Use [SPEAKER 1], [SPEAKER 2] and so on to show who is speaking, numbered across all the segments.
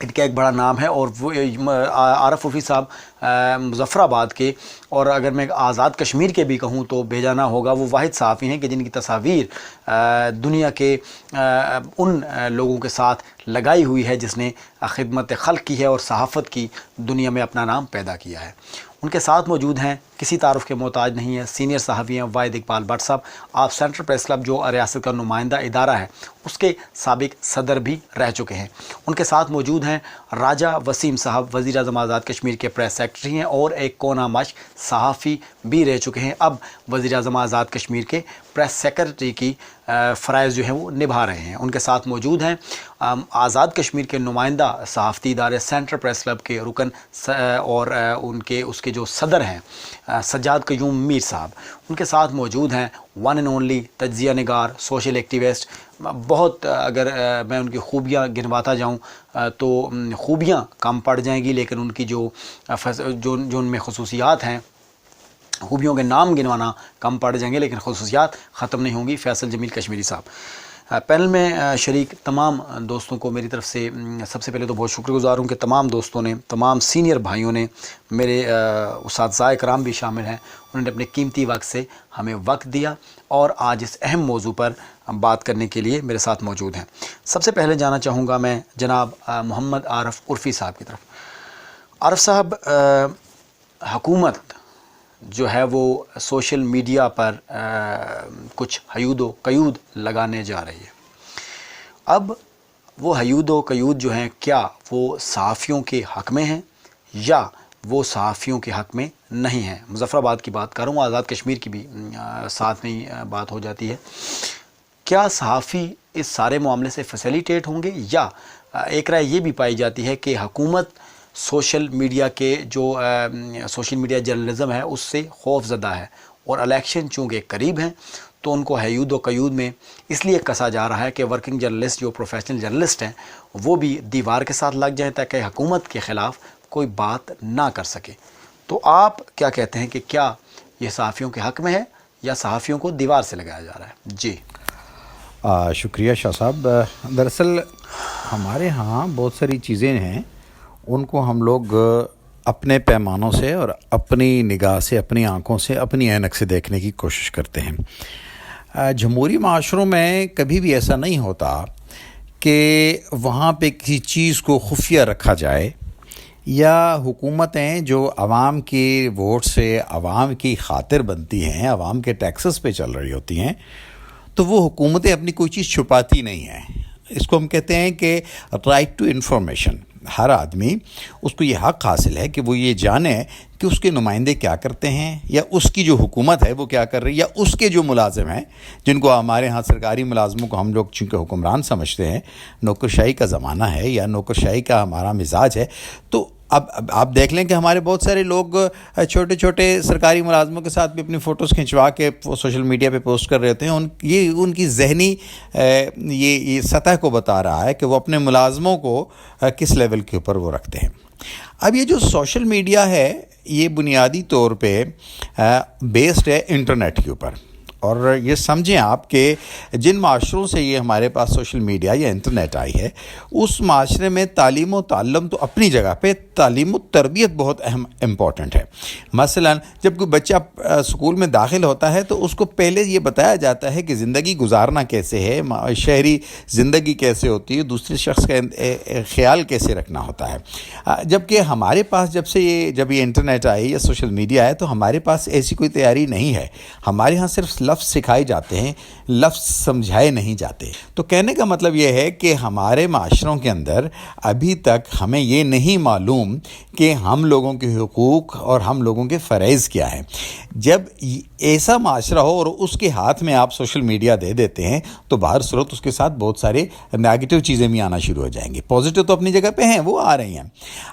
[SPEAKER 1] ان کا ایک بڑا نام ہے، اور وہ عارف عرفی صاحب مظفر آباد کے، اور اگر میں آزاد کشمیر کے بھی کہوں تو بھیجا نہ ہوگا، وہ واحد صحافی ہیں کہ جن کی تصاویر دنیا کے ان لوگوں کے ساتھ لگائی ہوئی ہے جس نے خدمت خلق کی ہے اور صحافت کی دنیا میں اپنا نام پیدا کیا ہے۔ ان کے ساتھ موجود ہیں، کسی تعارف کے محتاج نہیں ہے، سینئر صحافی ہیں واحد اقبال بٹ صاحب۔ آپ سینٹرل پریس کلب جو ریاست کا نمائندہ ادارہ ہے اس کے سابق صدر بھی رہ چکے ہیں۔ ان کے ساتھ موجود ہیں راجہ وسیم صاحب، وزیر اعظم آزاد کشمیر کے پریس سیکرٹری ہیں اور ایک کونا مش صحافی بھی رہ چکے ہیں، اب وزیر اعظم آزاد کشمیر کے پریس سیکرٹری کی فرائض جو ہیں وہ نبھا رہے ہیں۔ ان کے ساتھ موجود ہیں آزاد کشمیر کے نمائندہ صحافتی ادارے سینٹرل پریس کلب کے رکن اور اس کے جو صدر ہیں سجاد قیوم میر صاحب۔ ان کے ساتھ موجود ہیں ون اینڈ اونلی تجزیہ نگار، سوشل ایکٹیوسٹ، بہت اگر میں ان کی خوبیاں گنواتا جاؤں تو خوبیاں کم پڑ جائیں گی، لیکن ان کی جو ان میں خصوصیات ہیں، خوبیوں کے نام گنوانا کم پڑ جائیں گے لیکن خصوصیات ختم نہیں ہوں گی۔ فیصل جمیل کشمیری صاحب۔ پینل میں شریک تمام دوستوں کو میری طرف سے سب سے پہلے تو بہت شکر گزار ہوں کہ تمام دوستوں نے، تمام سینئر بھائیوں نے، میرے اساتذہ کرام بھی شامل ہیں، انہوں نے اپنے قیمتی وقت سے ہمیں وقت دیا اور آج اس اہم موضوع پر بات کرنے کے لیے میرے ساتھ موجود ہیں۔ سب سے پہلے جانا چاہوں گا میں جناب محمد عارف عرفی صاحب کی طرف۔ عارف صاحب، حکومت جو ہے وہ سوشل میڈیا پر کچھ حیود و قیود لگانے جا رہی ہے۔ اب وہ حیود و قیود جو ہیں کیا وہ صحافیوں کے حق میں ہیں یا وہ صحافیوں کے حق میں نہیں ہیں؟ مظفر آباد کی بات کروں، آزاد کشمیر کی بھی ساتھ میں بات ہو جاتی ہے۔ کیا صحافی اس سارے معاملے سے فیسیلیٹیٹ ہوں گے، یا ایک رائے یہ بھی پائی جاتی ہے کہ حکومت سوشل میڈیا کے جو سوشل میڈیا جرنلزم ہے اس سے خوف زدہ ہے، اور الیکشن چونکہ قریب ہیں تو ان کو حیود و قیود میں اس لیے کسا جا رہا ہے کہ ورکنگ جرنلسٹ جو پروفیشنل جرنلسٹ ہیں وہ بھی دیوار کے ساتھ لگ جائیں تاکہ حکومت کے خلاف کوئی بات نہ کر سکے۔ تو آپ کیا کہتے ہیں کہ کیا یہ صحافیوں کے حق میں ہے یا صحافیوں کو دیوار سے لگایا جا رہا ہے؟ جی
[SPEAKER 2] شکریہ شاہ صاحب۔ دراصل ہمارے ہاں بہت ساری چیزیں ہیں، ان کو ہم لوگ اپنے پیمانوں سے اور اپنی نگاہ سے، اپنی آنکھوں سے، اپنی عینک سے دیکھنے کی کوشش کرتے ہیں۔ جمہوری معاشروں میں کبھی بھی ایسا نہیں ہوتا کہ وہاں پہ کسی چیز کو خفیہ رکھا جائے، یا حکومتیں جو عوام کی ووٹ سے عوام کی خاطر بنتی ہیں، عوام کے ٹیکسز پہ چل رہی ہوتی ہیں، تو وہ حکومتیں اپنی کوئی چیز چھپاتی نہیں ہیں۔ اس کو ہم کہتے ہیں کہ رائٹ ٹو انفارمیشن۔ ہر آدمی اس کو یہ حق حاصل ہے کہ وہ یہ جانے کہ اس کے نمائندے کیا کرتے ہیں، یا اس کی جو حکومت ہے وہ کیا کر رہی ہے، یا اس کے جو ملازم ہیں، جن کو ہمارے ہاں سرکاری ملازموں کو ہم لوگ چونکہ حکمران سمجھتے ہیں، نوکرشاہی کا زمانہ ہے یا نوکرشاہی کا ہمارا مزاج ہے، تو اب آپ دیکھ لیں کہ ہمارے بہت سارے لوگ چھوٹے چھوٹے سرکاری ملازموں کے ساتھ بھی اپنی فوٹوز کھنچوا کے سوشل میڈیا پہ پوسٹ کر رہے ہوتے ہیں۔ یہ ان کی ذہنی یہ سطح کو بتا رہا ہے کہ وہ اپنے ملازموں کو کس لیول کے اوپر وہ رکھتے ہیں۔ اب یہ جو سوشل میڈیا ہے یہ بنیادی طور پہ بیسڈ ہے انٹرنیٹ کے اوپر، اور یہ سمجھیں آپ کہ جن معاشروں سے یہ ہمارے پاس سوشل میڈیا یا انٹرنیٹ آئی ہے، اس معاشرے میں تعلیم و تعلم تو اپنی جگہ پہ، تعلیم و تربیت بہت اہم امپورٹنٹ ہے۔ مثلا جب کوئی بچہ اسکول میں داخل ہوتا ہے تو اس کو پہلے یہ بتایا جاتا ہے کہ زندگی گزارنا کیسے ہے، شہری زندگی کیسے ہوتی ہے، دوسرے شخص کا خیال کیسے رکھنا ہوتا ہے۔ جبکہ ہمارے پاس جب یہ انٹرنیٹ آئی یا سوشل میڈیا آئے تو ہمارے پاس ایسی کوئی تیاری نہیں ہے۔ ہمارے ہاں صرف لفظ سکھائے جاتے ہیں، لفظ سمجھائے نہیں جاتے۔ تو کہنے کا مطلب یہ ہے کہ ہمارے معاشروں کے اندر ابھی تک ہمیں یہ نہیں معلوم کہ ہم لوگوں کے حقوق اور ہم لوگوں کے فرائض کیا ہیں۔ جب ایسا معاشرہ ہو اور اس کے ہاتھ میں آپ سوشل میڈیا دے دیتے ہیں تو باہر صورت اس کے ساتھ بہت سارے نیگیٹو چیزیں بھی آنا شروع ہو جائیں گی۔ پازیٹیو تو اپنی جگہ پہ ہیں، وہ آ رہی ہیں۔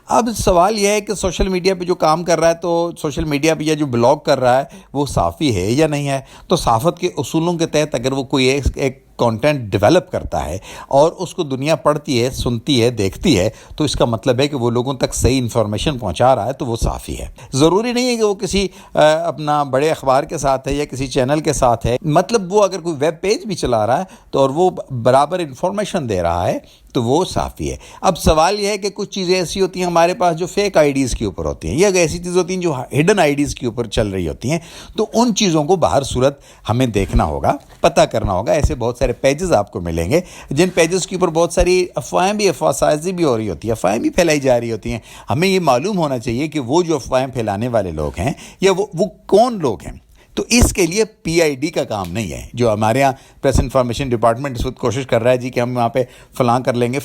[SPEAKER 2] اب سوال یہ ہے کہ سوشل میڈیا پہ جو کام کر رہا ہے، تو سوشل میڈیا پہ یا جو بلاگ کر رہا ہے وہ صحافی ہے یا نہیں ہے؟ تو صحافت کے اصولوں کے تحت اگر وہ کوئی ایک کانٹینٹ ڈیولپ کرتا ہے اور اس کو دنیا پڑھتی ہے، سنتی ہے، دیکھتی ہے، تو اس کا مطلب ہے کہ وہ لوگوں تک صحیح انفارمیشن پہنچا رہا ہے، تو وہ صحافی ہے۔ ضروری نہیں ہے کہ وہ کسی اپنا بڑے اخبار کے ساتھ ہے یا کسی چینل کے ساتھ ہے، مطلب وہ اگر کوئی ویب پیج بھی چلا رہا ہے تو اور وہ برابر انفارمیشن دے رہا ہے تو وہ صحافی ہے۔ اب سوال یہ ہے کہ کچھ چیزیں ایسی ہوتی ہیں ہمارے پاس جو فیک آئی ڈیز کے اوپر ہوتی ہیں، یا ایسی چیزیں ہوتی ہیں جو ہڈن آئی ڈیز کے اوپر چل رہی ہوتی ہیں، تو ان چیزوں کو باہر صورت ہمیں دیکھنا ہوگا، پتہ کرنا ہوگا۔ ایسے بہت سارے پیجز آپ کو ملیں گے جن پیجز کے اوپر بہت ساری افواہیں بھی، افواہ سازی بھی ہو رہی ہوتی ہے، افواہیں بھی پھیلائی جا رہی ہوتی ہیں۔ ہمیں یہ معلوم ہونا چاہیے کہ وہ جو افواہیں پھیلانے والے لوگ ہیں یا وہ کون لوگ ہیں۔ تو اس کے لیے پی آئی ڈی کا کام نہیں ہے، جو ہمارے ہاں پریس انفارمیشن ڈپارٹمنٹ اس وقت کوشش کر رہا ہے کہ ہم وہاں پہ فلاں کر لیں گے،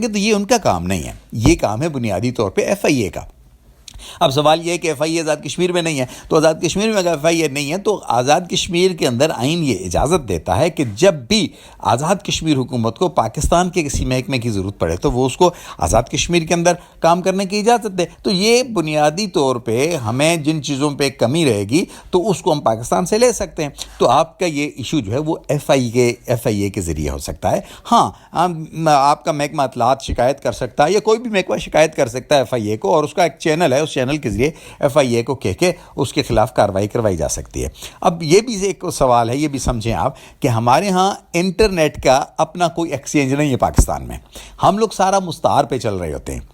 [SPEAKER 2] تو یہ ان کا کام نہیں ہے، یہ کام ہے بنیادی طور پہ ایف آئی اے کا۔ اب سوال یہ ہے کہ ایف آئی اے آزاد کشمیر میں نہیں ہے، تو آزاد کشمیر میں اگر ایف آئی اے نہیں ہے تو آزاد کشمیر کے اندر آئین یہ اجازت دیتا ہے کہ جب بھی آزاد کشمیر حکومت کو پاکستان کے کسی محکمے کی ضرورت پڑے تو وہ اس کو آزاد کشمیر کے اندر کام کرنے کی اجازت دے۔ تو یہ بنیادی طور پہ ہمیں جن چیزوں پہ کمی رہے گی تو اس کو ہم پاکستان سے لے سکتے ہیں۔ تو آپ کا یہ ایشو جو ہے وہ ایف آئی اے کے ذریعے ہو سکتا ہے۔ ہاں، آپ کا محکمہ اطلاعات شکایت کر سکتا ہے، یا کوئی بھی محکمہ شکایت کر سکتا ہے ایف آئی اے کو، اور اس کا ایک چینل ہے، اس چینل کے ذریعے ایف آئی اے کو کہہ کے اس کے خلاف کارروائی کروائی جا سکتی ہے۔ اب یہ بھی ایک سوال ہے، یہ بھی سمجھیں آپ کہ ہمارے ہاں انٹرنیٹ کا اپنا کوئی ایکسچینج نہیں ہے پاکستان میں، ہم لوگ سارا مستعار پہ چل رہے ہوتے ہیں۔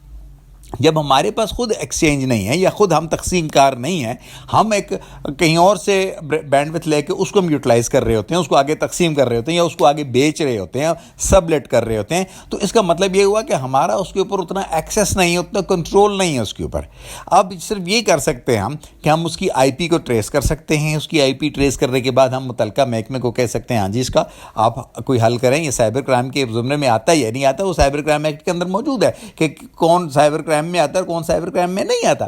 [SPEAKER 2] جب ہمارے پاس خود ایکسچینج نہیں ہے یا خود ہم تقسیم کار نہیں ہیں، ہم ایک کہیں اور سے بینڈ وتھ لے کے اس کو ہم یوٹیلائز کر رہے ہوتے ہیں، اس کو آگے تقسیم کر رہے ہوتے ہیں، یا اس کو آگے بیچ رہے ہوتے ہیں، سب لیٹ کر رہے ہوتے ہیں، تو اس کا مطلب یہ ہوا کہ ہمارا اس کے اوپر اتنا ایکسیس نہیں ہے، اتنا کنٹرول نہیں ہے اس کے اوپر۔ اب صرف یہ کر سکتے ہیں ہم کہ ہم اس کی آئی پی کو ٹریس کر سکتے ہیں، اس کی آئی پی ٹریس کرنے کے بعد ہم متعلقہ محکمے کو کہہ سکتے ہیں ہاں جی اس کا آپ کوئی حل کریں، یہ سائبر کرائم کے زمرے میں آتا ہے یا نہیں آتا، وہ سائبر کرائم ایکٹ کے اندر موجود ہے کہ کون سائبر کرائم میں آتا ہے اور کون سائبر کرائم میں نہیں آتا۔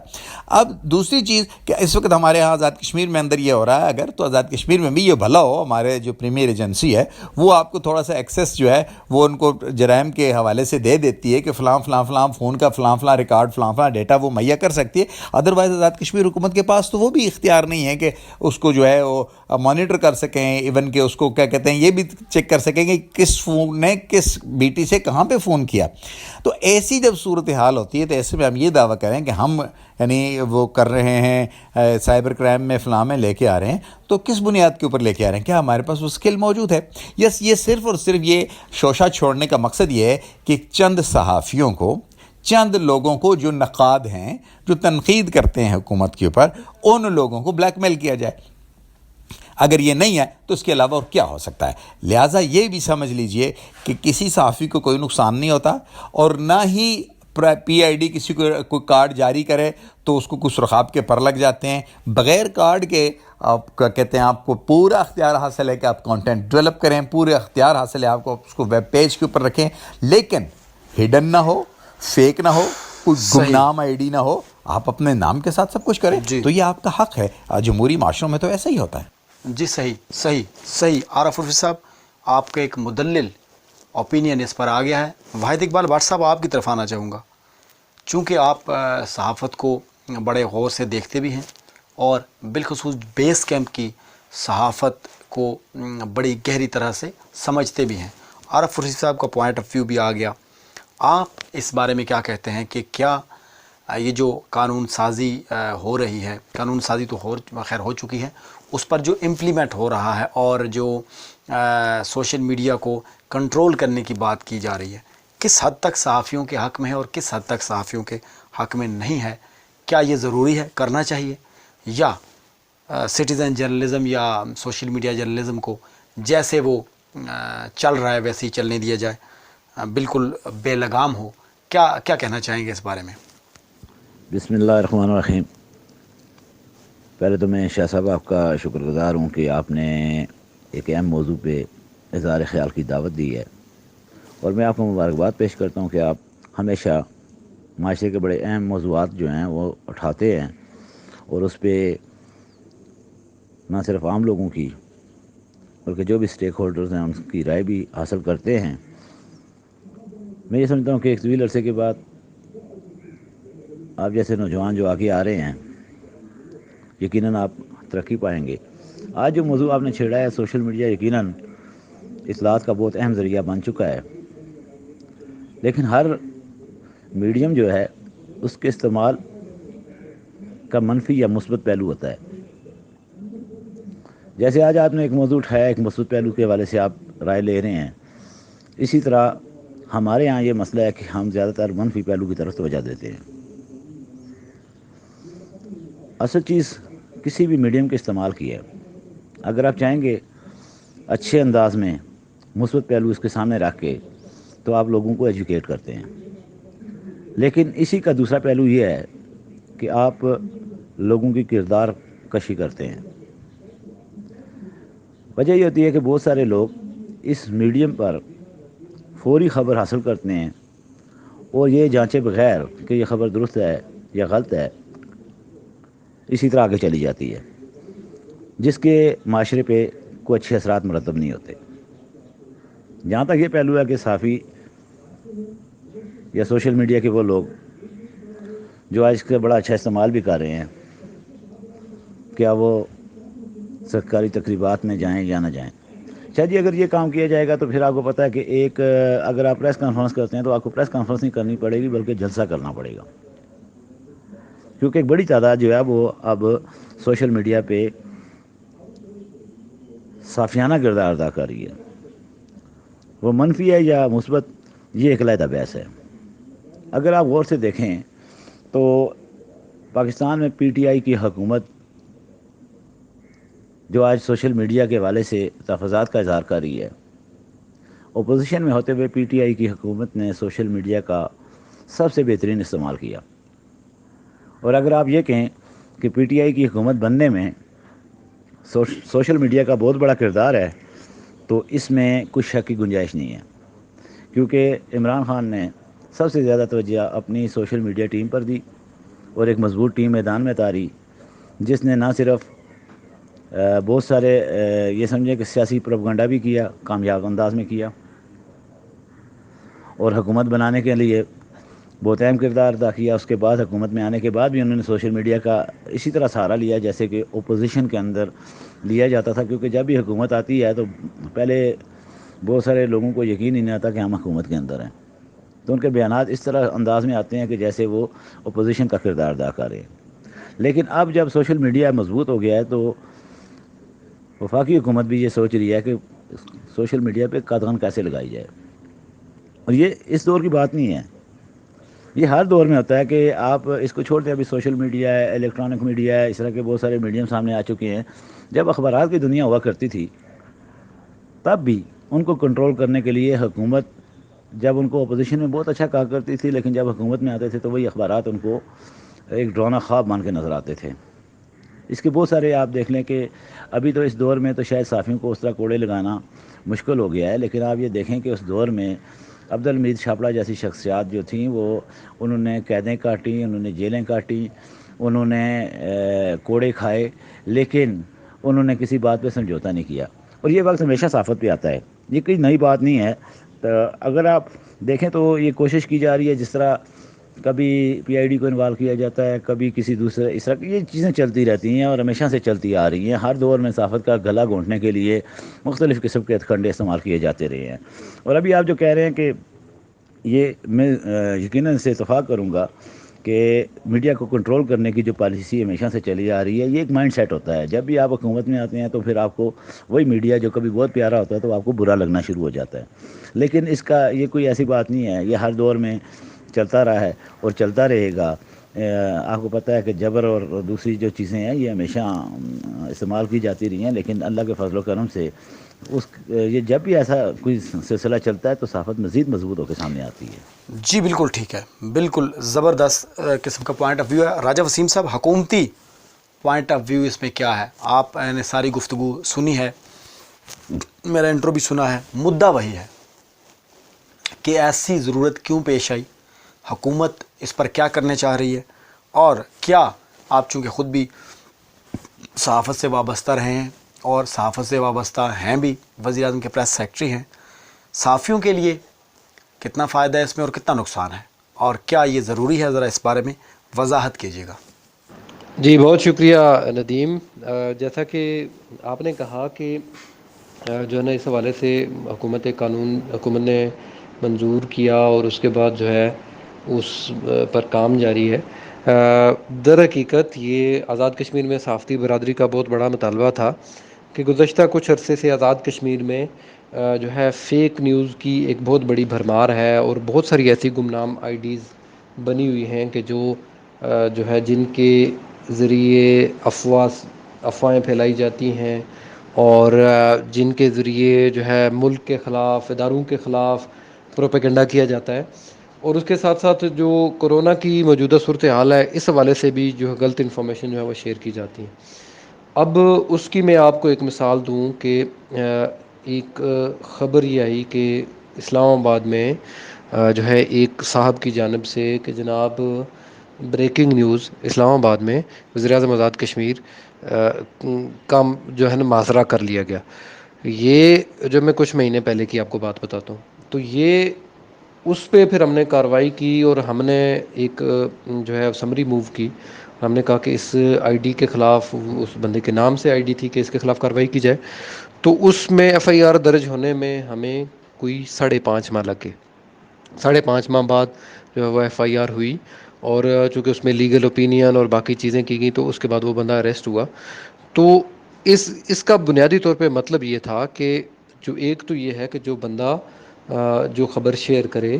[SPEAKER 2] اب دوسری چیز کہ اس وقت ہمارے ہاں آزاد کشمیر میں اندر یہ ہو رہا ہے، اگر تو آزاد کشمیر میں بھی یہ بھلا ہو، ہمارے جو پریمیئر ایجنسی ہے وہ آپ کو تھوڑا سا ایکسیس جو ہے وہ ان کو جرائم کے حوالے سے دے دیتی ہے کہ فلاں فلاں فلاں فون کا فلاں فلاں ریکارڈ، فلاں فلاں ڈیٹا وہ مہیا کر سکتی ہے۔ ادروائز آزاد کشمیر حکومت کے پاس تو وہ بھی اختیار نہیں ہے کہ اس کو جو ہے وہ مانیٹر کر سکیں، ایون کہ اس کو کیا کہتے ہیں یہ بھی چیک کر سکیں کہ کس فون نے کس بی ٹی سے کہاں پہ فون کیا۔ تو ایسی جب صورتحال ہوتی ہے تو ایسے میں ہم یہ دعویٰ کریں کہ ہم یعنی وہ کر رہے ہیں سائبر کرائم میں فلاں میں لے کے آ رہے ہیں، تو کس بنیاد کے اوپر لے کے آ رہے ہیں؟ کیا ہمارے پاس وہ اسکل موجود ہے؟ یس، یہ صرف اور صرف یہ شوشہ چھوڑنے کا مقصد یہ ہے کہ چند صحافیوں کو، چند لوگوں کو جو نقاد ہیں، جو تنقید کرتے ہیں حکومت کے اوپر، ان لوگوں کو بلیک میل کیا جائے۔ اگر یہ نہیں ہے تو اس کے علاوہ اور کیا ہو سکتا ہے؟ لہٰذا یہ بھی سمجھ لیجئے کہ کسی صحافی کو کوئی نقصان نہیں ہوتا، اور نہ ہی پی آئی ڈی کسی کو کوئی کارڈ جاری کرے تو اس کو کچھ سرخاب کے پر لگ جاتے ہیں۔ بغیر کارڈ کے آپ کا کہتے ہیں آپ کو پورا اختیار حاصل ہے کہ آپ کانٹینٹ ڈیولپ کریں، پورے اختیار حاصل ہے آپ کو اس کو ویب پیج کے اوپر رکھیں، لیکن ہڈن نہ ہو، فیک نہ ہو، کوئی گمنام آئی ڈی نہ ہو، آپ اپنے نام کے ساتھ سب کچھ کریں۔ تو یہ آپ کا حق ہے، جمہوری معاشروں میں تو ایسا ہی ہوتا ہے۔
[SPEAKER 1] جی صحیح عارف الفی صاحب، آپ کا ایک مدلل اوپینین اس پر آ گیا ہے۔ واحد اقبال بٹ صاحب، آپ کی طرف آنا چاہوں گا، چونکہ آپ صحافت کو بڑے غور سے دیکھتے بھی ہیں اور بالخصوص بیس کیمپ کی صحافت کو بڑی گہری طرح سے سمجھتے بھی ہیں۔ عارف الفی صاحب کا پوائنٹ آف ویو بھی آ گیا، آپ اس بارے میں کیا کہتے ہیں کہ کیا یہ جو قانون سازی ہو رہی ہے، قانون سازی تو خیر ہو چکی ہے، اس پر جو امپلیمنٹ ہو رہا ہے اور جو سوشل میڈیا کو کنٹرول کرنے کی بات کی جا رہی ہے، کس حد تک صحافیوں کے حق میں ہے اور کس حد تک صحافیوں کے حق میں نہیں ہے؟ کیا یہ ضروری ہے، کرنا چاہیے، یا سٹیزن جرنلزم یا سوشل میڈیا جرنلزم کو جیسے وہ چل رہا ہے ویسے ہی چلنے دیا جائے، بالکل بے لگام ہو؟ کیا کہنا چاہیں گے اس بارے میں؟
[SPEAKER 3] بسم اللہ الرحمن الرحیم۔ پہلے تو میں شاہ صاحب آپ کا شکر گزار ہوں کہ آپ نے ایک اہم موضوع پہ اظہار خیال کی دعوت دی ہے، اور میں آپ کو مبارکباد پیش کرتا ہوں کہ آپ ہمیشہ معاشرے کے بڑے اہم موضوعات جو ہیں وہ اٹھاتے ہیں اور اس پہ نہ صرف عام لوگوں کی بلکہ جو بھی سٹیک ہولڈرز ہیں ان کی رائے بھی حاصل کرتے ہیں۔ میں یہ سمجھتا ہوں کہ ایک طویل عرصے کے بعد آپ جیسے نوجوان جو آگے آ رہے ہیں یقیناً آپ ترقی پائیں گے۔ آج جو موضوع آپ نے چھیڑا ہے سوشل میڈیا، یقیناً اطلاعات کا بہت اہم ذریعہ بن چکا ہے، لیکن ہر میڈیم جو ہے اس کے استعمال کا منفی یا مثبت پہلو ہوتا ہے۔ جیسے آج آپ نے ایک موضوع اٹھایا، ایک مثبت پہلو کے حوالے سے آپ رائے لے رہے ہیں، اسی طرح ہمارے یہاں یہ مسئلہ ہے کہ ہم زیادہ تر منفی پہلو کی طرف توجہ دیتے ہیں۔ اصل چیز کسی بھی میڈیم کا استعمال کیا ہے، اگر آپ چاہیں گے اچھے انداز میں مثبت پہلو اس کے سامنے رکھ کے تو آپ لوگوں کو ایجوکیٹ کرتے ہیں، لیکن اسی کا دوسرا پہلو یہ ہے کہ آپ لوگوں کی کردار کشی کرتے ہیں۔ وجہ یہ ہوتی ہے کہ بہت سارے لوگ اس میڈیم پر فوری خبر حاصل کرتے ہیں اور یہ جانچے بغیر کہ یہ خبر درست ہے یا غلط ہے اسی طرح آگے چلی جاتی ہے، جس کے معاشرے پہ کوئی اچھے اثرات مرتب نہیں ہوتے۔ جہاں تک یہ پہلو ہے کہ صحافی یا سوشل میڈیا کے وہ لوگ جو آج اس کا بڑا اچھا استعمال بھی کر رہے ہیں، کیا وہ سرکاری تقریبات میں جائیں یا نہ جائیں؟ شاید اگر یہ کام کیا جائے گا تو پھر آپ کو پتہ ہے کہ اگر آپ پریس کانفرنس کرتے ہیں تو آپ کو پریس کانفرنس نہیں کرنی پڑے گی بلکہ جلسہ کرنا پڑے گا، کیونکہ ایک بڑی تعداد جو ہے وہ اب سوشل میڈیا پہ صافیانہ کردار ادا کر رہی ہے۔ وہ منفی ہے یا مثبت، یہ ایک علیحدہ بحث ہے۔ اگر آپ غور سے دیکھیں تو پاکستان میں پی ٹی آئی کی حکومت جو آج سوشل میڈیا کے حوالے سے تحفظات کا اظہار کر رہی ہے، اپوزیشن میں ہوتے ہوئے پی ٹی آئی کی حکومت نے سوشل میڈیا کا سب سے بہترین استعمال کیا۔ اور اگر آپ یہ کہیں کہ پی ٹی آئی کی حکومت بننے میں سوشل میڈیا کا بہت بڑا کردار ہے تو اس میں کچھ شک کی گنجائش نہیں ہے، کیونکہ عمران خان نے سب سے زیادہ توجہ اپنی سوشل میڈیا ٹیم پر دی اور ایک مضبوط ٹیم میدان میں اتاری، جس نے نہ صرف بہت سارے یہ سمجھے کہ سیاسی پروپیگنڈا بھی کیا، کامیاب انداز میں کیا، اور حکومت بنانے کے لیے بہت اہم کردار ادا کیا۔ اس کے بعد حکومت میں آنے کے بعد بھی انہوں نے سوشل میڈیا کا اسی طرح سہارا لیا جیسے کہ اپوزیشن کے اندر لیا جاتا تھا، کیونکہ جب بھی حکومت آتی ہے تو پہلے بہت سارے لوگوں کو یقین ہی نہیں آتا کہ ہم حکومت کے اندر ہیں، تو ان کے بیانات اس طرح انداز میں آتے ہیں کہ جیسے وہ اپوزیشن کا کردار ادا کر رہے ہیں۔ لیکن اب جب سوشل میڈیا مضبوط ہو گیا ہے تو وفاقی حکومت بھی یہ سوچ رہی ہے کہ سوشل میڈیا پہ قدغن کیسے لگائی جائے، اور یہ اس دور کی بات نہیں ہے، یہ ہر دور میں ہوتا ہے کہ آپ اس کو چھوڑتے ہیں۔ ابھی سوشل میڈیا ہے، الیکٹرانک میڈیا ہے، اس طرح کے بہت سارے میڈیم سامنے آ چکے ہیں۔ جب اخبارات کی دنیا ہوا کرتی تھی تب بھی ان کو کنٹرول کرنے کے لیے حکومت، جب ان کو اپوزیشن میں بہت اچھا کہا کرتی تھی، لیکن جب حکومت میں آتے تھے تو وہی اخبارات ان کو ایک ڈراؤنا خواب مان کے نظر آتے تھے۔ اس کے بہت سارے آپ دیکھ لیں کہ ابھی تو اس دور میں تو شاید صحافیوں کو اس طرح کوڑے لگانا مشکل ہو گیا ہے، لیکن آپ یہ دیکھیں کہ اس دور میں عبدالحمید شاپڑا جیسی شخصیات جو تھیں وہ انہوں نے قیدیں کاٹیں، انہوں نے جیلیں کاٹیں، انہوں نے کوڑے کھائے، لیکن انہوں نے کسی بات پہ سمجھوتا نہیں کیا، اور یہ وقت ہمیشہ صحافت پہ آتا ہے، یہ کوئی نئی بات نہیں ہے۔ تو اگر آپ دیکھیں تو یہ کوشش کی جا رہی ہے، جس طرح کبھی پی آئی ڈی کو انوالو کیا جاتا ہے، کبھی کسی دوسرے، اس طرح یہ چیزیں چلتی رہتی ہیں اور ہمیشہ سے چلتی آ رہی ہیں۔ ہر دور میں صحافت کا گلا گھونٹنے کے لیے مختلف قسم کے ہتھکنڈے استعمال کیے جاتے رہے ہیں، اور ابھی آپ جو کہہ رہے ہیں کہ یہ میں یقیناً اس سے اتفاق کروں گا کہ میڈیا کو کنٹرول کرنے کی جو پالیسی ہمیشہ سے چلی آ رہی ہے، یہ ایک مائنڈ سیٹ ہوتا ہے۔ جب بھی آپ حکومت میں آتے ہیں تو پھر آپ کو وہی میڈیا جو کبھی بہت پیارا ہوتا ہے تو آپ کو برا لگنا شروع ہو جاتا ہے، لیکن اس کا یہ کوئی ایسی بات نہیں ہے، یہ ہر دور میں چلتا رہا ہے اور چلتا رہے گا۔ آپ کو پتہ ہے کہ جبر اور دوسری جو چیزیں ہیں یہ ہمیشہ استعمال کی جاتی رہی ہیں، لیکن اللہ کے فضل و کرم سے یہ جب بھی ایسا کوئی سلسلہ چلتا ہے تو صحافت مزید مضبوط ہو کے سامنے آتی ہے۔
[SPEAKER 1] جی بالکل ٹھیک ہے، بالکل زبردست قسم کا پوائنٹ آف ویو ہے۔ راجہ وسیم صاحب، حکومتی پوائنٹ آف ویو اس میں کیا ہے؟ آپ نے ساری گفتگو سنی ہے، میرا انٹرو بھی سنا ہے، مدعا وہی ہے کہ ایسی ضرورت کیوں پیش آئی، حکومت اس پر کیا کرنے چاہ رہی ہے، اور کیا آپ چونکہ خود بھی صحافت سے وابستہ رہے ہیں اور صحافت سے وابستہ ہیں بھی، وزیر اعظم کے پریس سیکرٹری ہیں، صحافیوں کے لیے کتنا فائدہ ہے اس میں اور کتنا نقصان ہے، اور کیا یہ ضروری ہے؟ ذرا اس بارے میں وضاحت کیجیے گا۔
[SPEAKER 4] جی بہت شکریہ ندیم۔ جیسا کہ آپ نے کہا کہ جو ہے نا اس حوالے سے حکومت نے منظور کیا اور اس کے بعد جو ہے اس پر کام جاری ہے۔ در حقیقت یہ آزاد کشمیر میں صحافتی برادری کا بہت بڑا مطالبہ تھا کہ گزشتہ کچھ عرصے سے آزاد کشمیر میں جو ہے فیک نیوز کی ایک بہت بڑی بھرمار ہے، اور بہت ساری ایسی گمنام آئی ڈیز بنی ہوئی ہیں کہ جو ہے جن کے ذریعے افواہیں پھیلائی جاتی ہیں، اور جن کے ذریعے جو ہے ملک کے خلاف، اداروں کے خلاف پروپیگنڈا کیا جاتا ہے. اور اس کے ساتھ ساتھ جو کرونا کی موجودہ صورتحال ہے، اس حوالے سے بھی جو ہے غلط انفارمیشن جو ہے وہ شیئر کی جاتی ہیں. اب اس کی میں آپ کو ایک مثال دوں کہ ایک خبر یہ آئی کہ اسلام آباد میں جو ہے ایک صاحب کی جانب سے کہ جناب بریکنگ نیوز، اسلام آباد میں وزیر اعظم آزاد کشمیر کا جو ہے نا معاصرہ کر لیا گیا. یہ جو میں کچھ مہینے پہلے کی آپ کو بات بتاتا ہوں، تو یہ اس پہ پھر ہم نے کارروائی کی، اور ہم نے ایک جو ہے سمری موو کی. ہم نے کہا کہ اس آئی ڈی کے خلاف، اس بندے کے نام سے آئی ڈی تھی، کہ اس کے خلاف کارروائی کی جائے. تو اس میں ایف آئی آر درج ہونے میں ہمیں کوئی 5.5 ماہ لگ گئے. 5.5 ماہ بعد جو ہے وہ ایف آئی آر ہوئی، اور چونکہ اس میں لیگل اوپینین اور باقی چیزیں کی گئیں، تو اس کے بعد وہ بندہ اریسٹ ہوا. تو اس کا بنیادی طور پہ مطلب یہ تھا کہ جو ایک تو یہ ہے کہ جو بندہ جو خبر شیئر کرے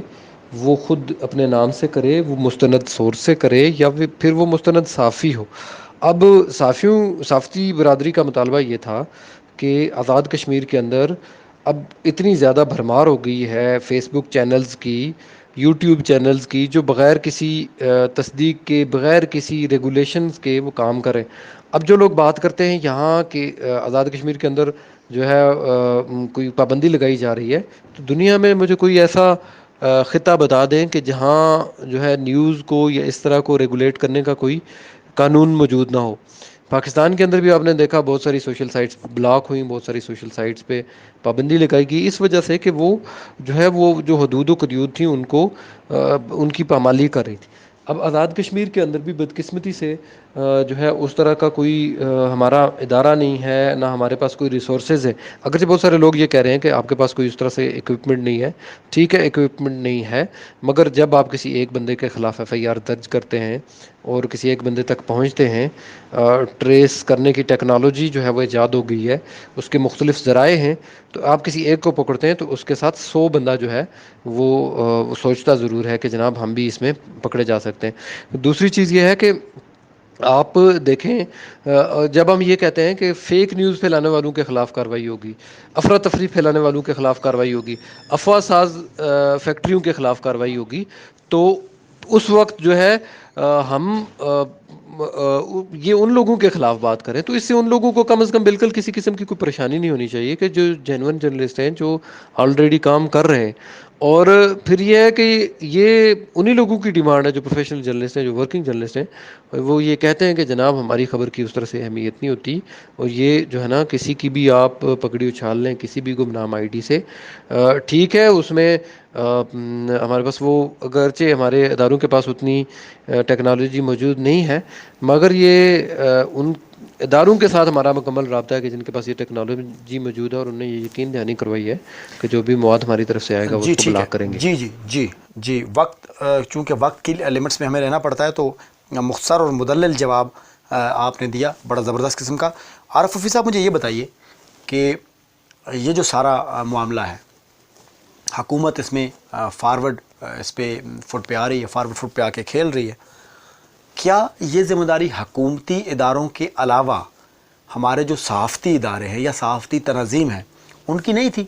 [SPEAKER 4] وہ خود اپنے نام سے کرے، وہ مستند سورس سے کرے، یا پھر وہ مستند صحافی ہو. اب صحافتی برادری کا مطالبہ یہ تھا کہ آزاد کشمیر کے اندر اب اتنی زیادہ بھرمار ہو گئی ہے فیس بک چینلز کی، یوٹیوب چینلز کی، جو بغیر کسی تصدیق کے، بغیر کسی ریگولیشنز کے وہ کام کریں. اب جو لوگ بات کرتے ہیں یہاں کہ آزاد کشمیر کے اندر جو ہے کوئی پابندی لگائی جا رہی ہے، تو دنیا میں مجھے کوئی ایسا خطہ بتا دیں کہ جہاں جو ہے نیوز کو یا اس طرح کو ریگولیٹ کرنے کا کوئی قانون موجود نہ ہو. پاکستان کے اندر بھی آپ نے دیکھا بہت ساری سوشل سائٹس بلاک ہوئیں، بہت ساری سوشل سائٹس پہ پابندی لگائی گئی، اس وجہ سے کہ وہ جو ہے وہ جو حدود و قیود تھیں ان کی پامالی کر رہی تھی. اب آزاد کشمیر کے اندر بھی بدقسمتی سے جو ہے اس طرح کا کوئی ہمارا ادارہ نہیں ہے، نہ ہمارے پاس کوئی ریسورسز ہے. اگرچہ بہت سارے لوگ یہ کہہ رہے ہیں کہ آپ کے پاس کوئی اس طرح سے اکوپمنٹ نہیں ہے. ٹھیک ہے، اکوپمنٹ نہیں ہے، مگر جب آپ کسی ایک بندے کے خلاف ایف آئی آر درج کرتے ہیں اور کسی ایک بندے تک پہنچتے ہیں، ٹریس کرنے کی ٹیکنالوجی جو ہے وہ ایجاد ہو گئی ہے، اس کے مختلف ذرائع ہیں، تو آپ کسی ایک کو پکڑتے ہیں تو اس کے ساتھ 100 بندہ جو ہے وہ سوچتا ضرور ہے کہ جناب ہم بھی اس میں پکڑے جا سکتے ہیں. دوسری چیز یہ ہے کہ آپ دیکھیں، جب ہم یہ کہتے ہیں کہ فیک نیوز پھیلانے والوں کے خلاف کارروائی ہوگی، افراتفری پھیلانے والوں کے خلاف کارروائی ہوگی، افواہ ساز فیکٹریوں کے خلاف کارروائی ہوگی، تو اس وقت جو ہے ہم یہ ان لوگوں کے خلاف بات کریں تو اس سے ان لوگوں کو کم از کم بالکل کسی قسم کی کوئی پریشانی نہیں ہونی چاہیے، کہ جو جینون جرنلسٹ ہیں، جو آلریڈی کام کر رہے ہیں. اور پھر یہ ہے کہ یہ انہی لوگوں کی ڈیمانڈ ہے جو پروفیشنل جرنلسٹ ہیں، جو ورکنگ جرنلسٹ ہیں، وہ یہ کہتے ہیں کہ جناب ہماری خبر کی اس طرح سے اہمیت نہیں ہوتی، اور یہ جو ہے نا کسی کی بھی آپ پگڑی اچھال لیں کسی بھی گمنام آئی ڈی سے، ٹھیک ہے اس میں ہمارے پاس وہ اگرچہ ہمارے اداروں کے پاس اتنی ٹیکنالوجی موجود نہیں ہے، مگر یہ ان اداروں کے ساتھ ہمارا مکمل رابطہ ہے کہ جن کے پاس یہ ٹیکنالوجی موجود ہے، اور انہوں نے یہ یقین دہانی کروائی ہے کہ جو بھی مواد ہماری طرف سے آئے گا وہ
[SPEAKER 1] جی
[SPEAKER 4] اس کو
[SPEAKER 1] ٹھیک ہے.
[SPEAKER 4] بلاک کریں گے.
[SPEAKER 1] جی وقت، چونکہ وقت کی لمٹس میں ہمیں رہنا پڑتا ہے، تو مختصر اور مدلل جواب آپ نے دیا، بڑا زبردست قسم کا. عارف حفیظ صاحب مجھے یہ بتائیے کہ یہ جو سارا معاملہ ہے، حکومت اس میں فارورڈ اس پہ فٹ پہ آ رہی ہے، فارورڈ فٹ پہ آ کے کھیل رہی ہے، کیا یہ ذمہ داری حکومتی اداروں کے علاوہ ہمارے جو صحافتی ادارے ہیں یا صحافتی تنظیم ہیں ان کی نہیں تھی؟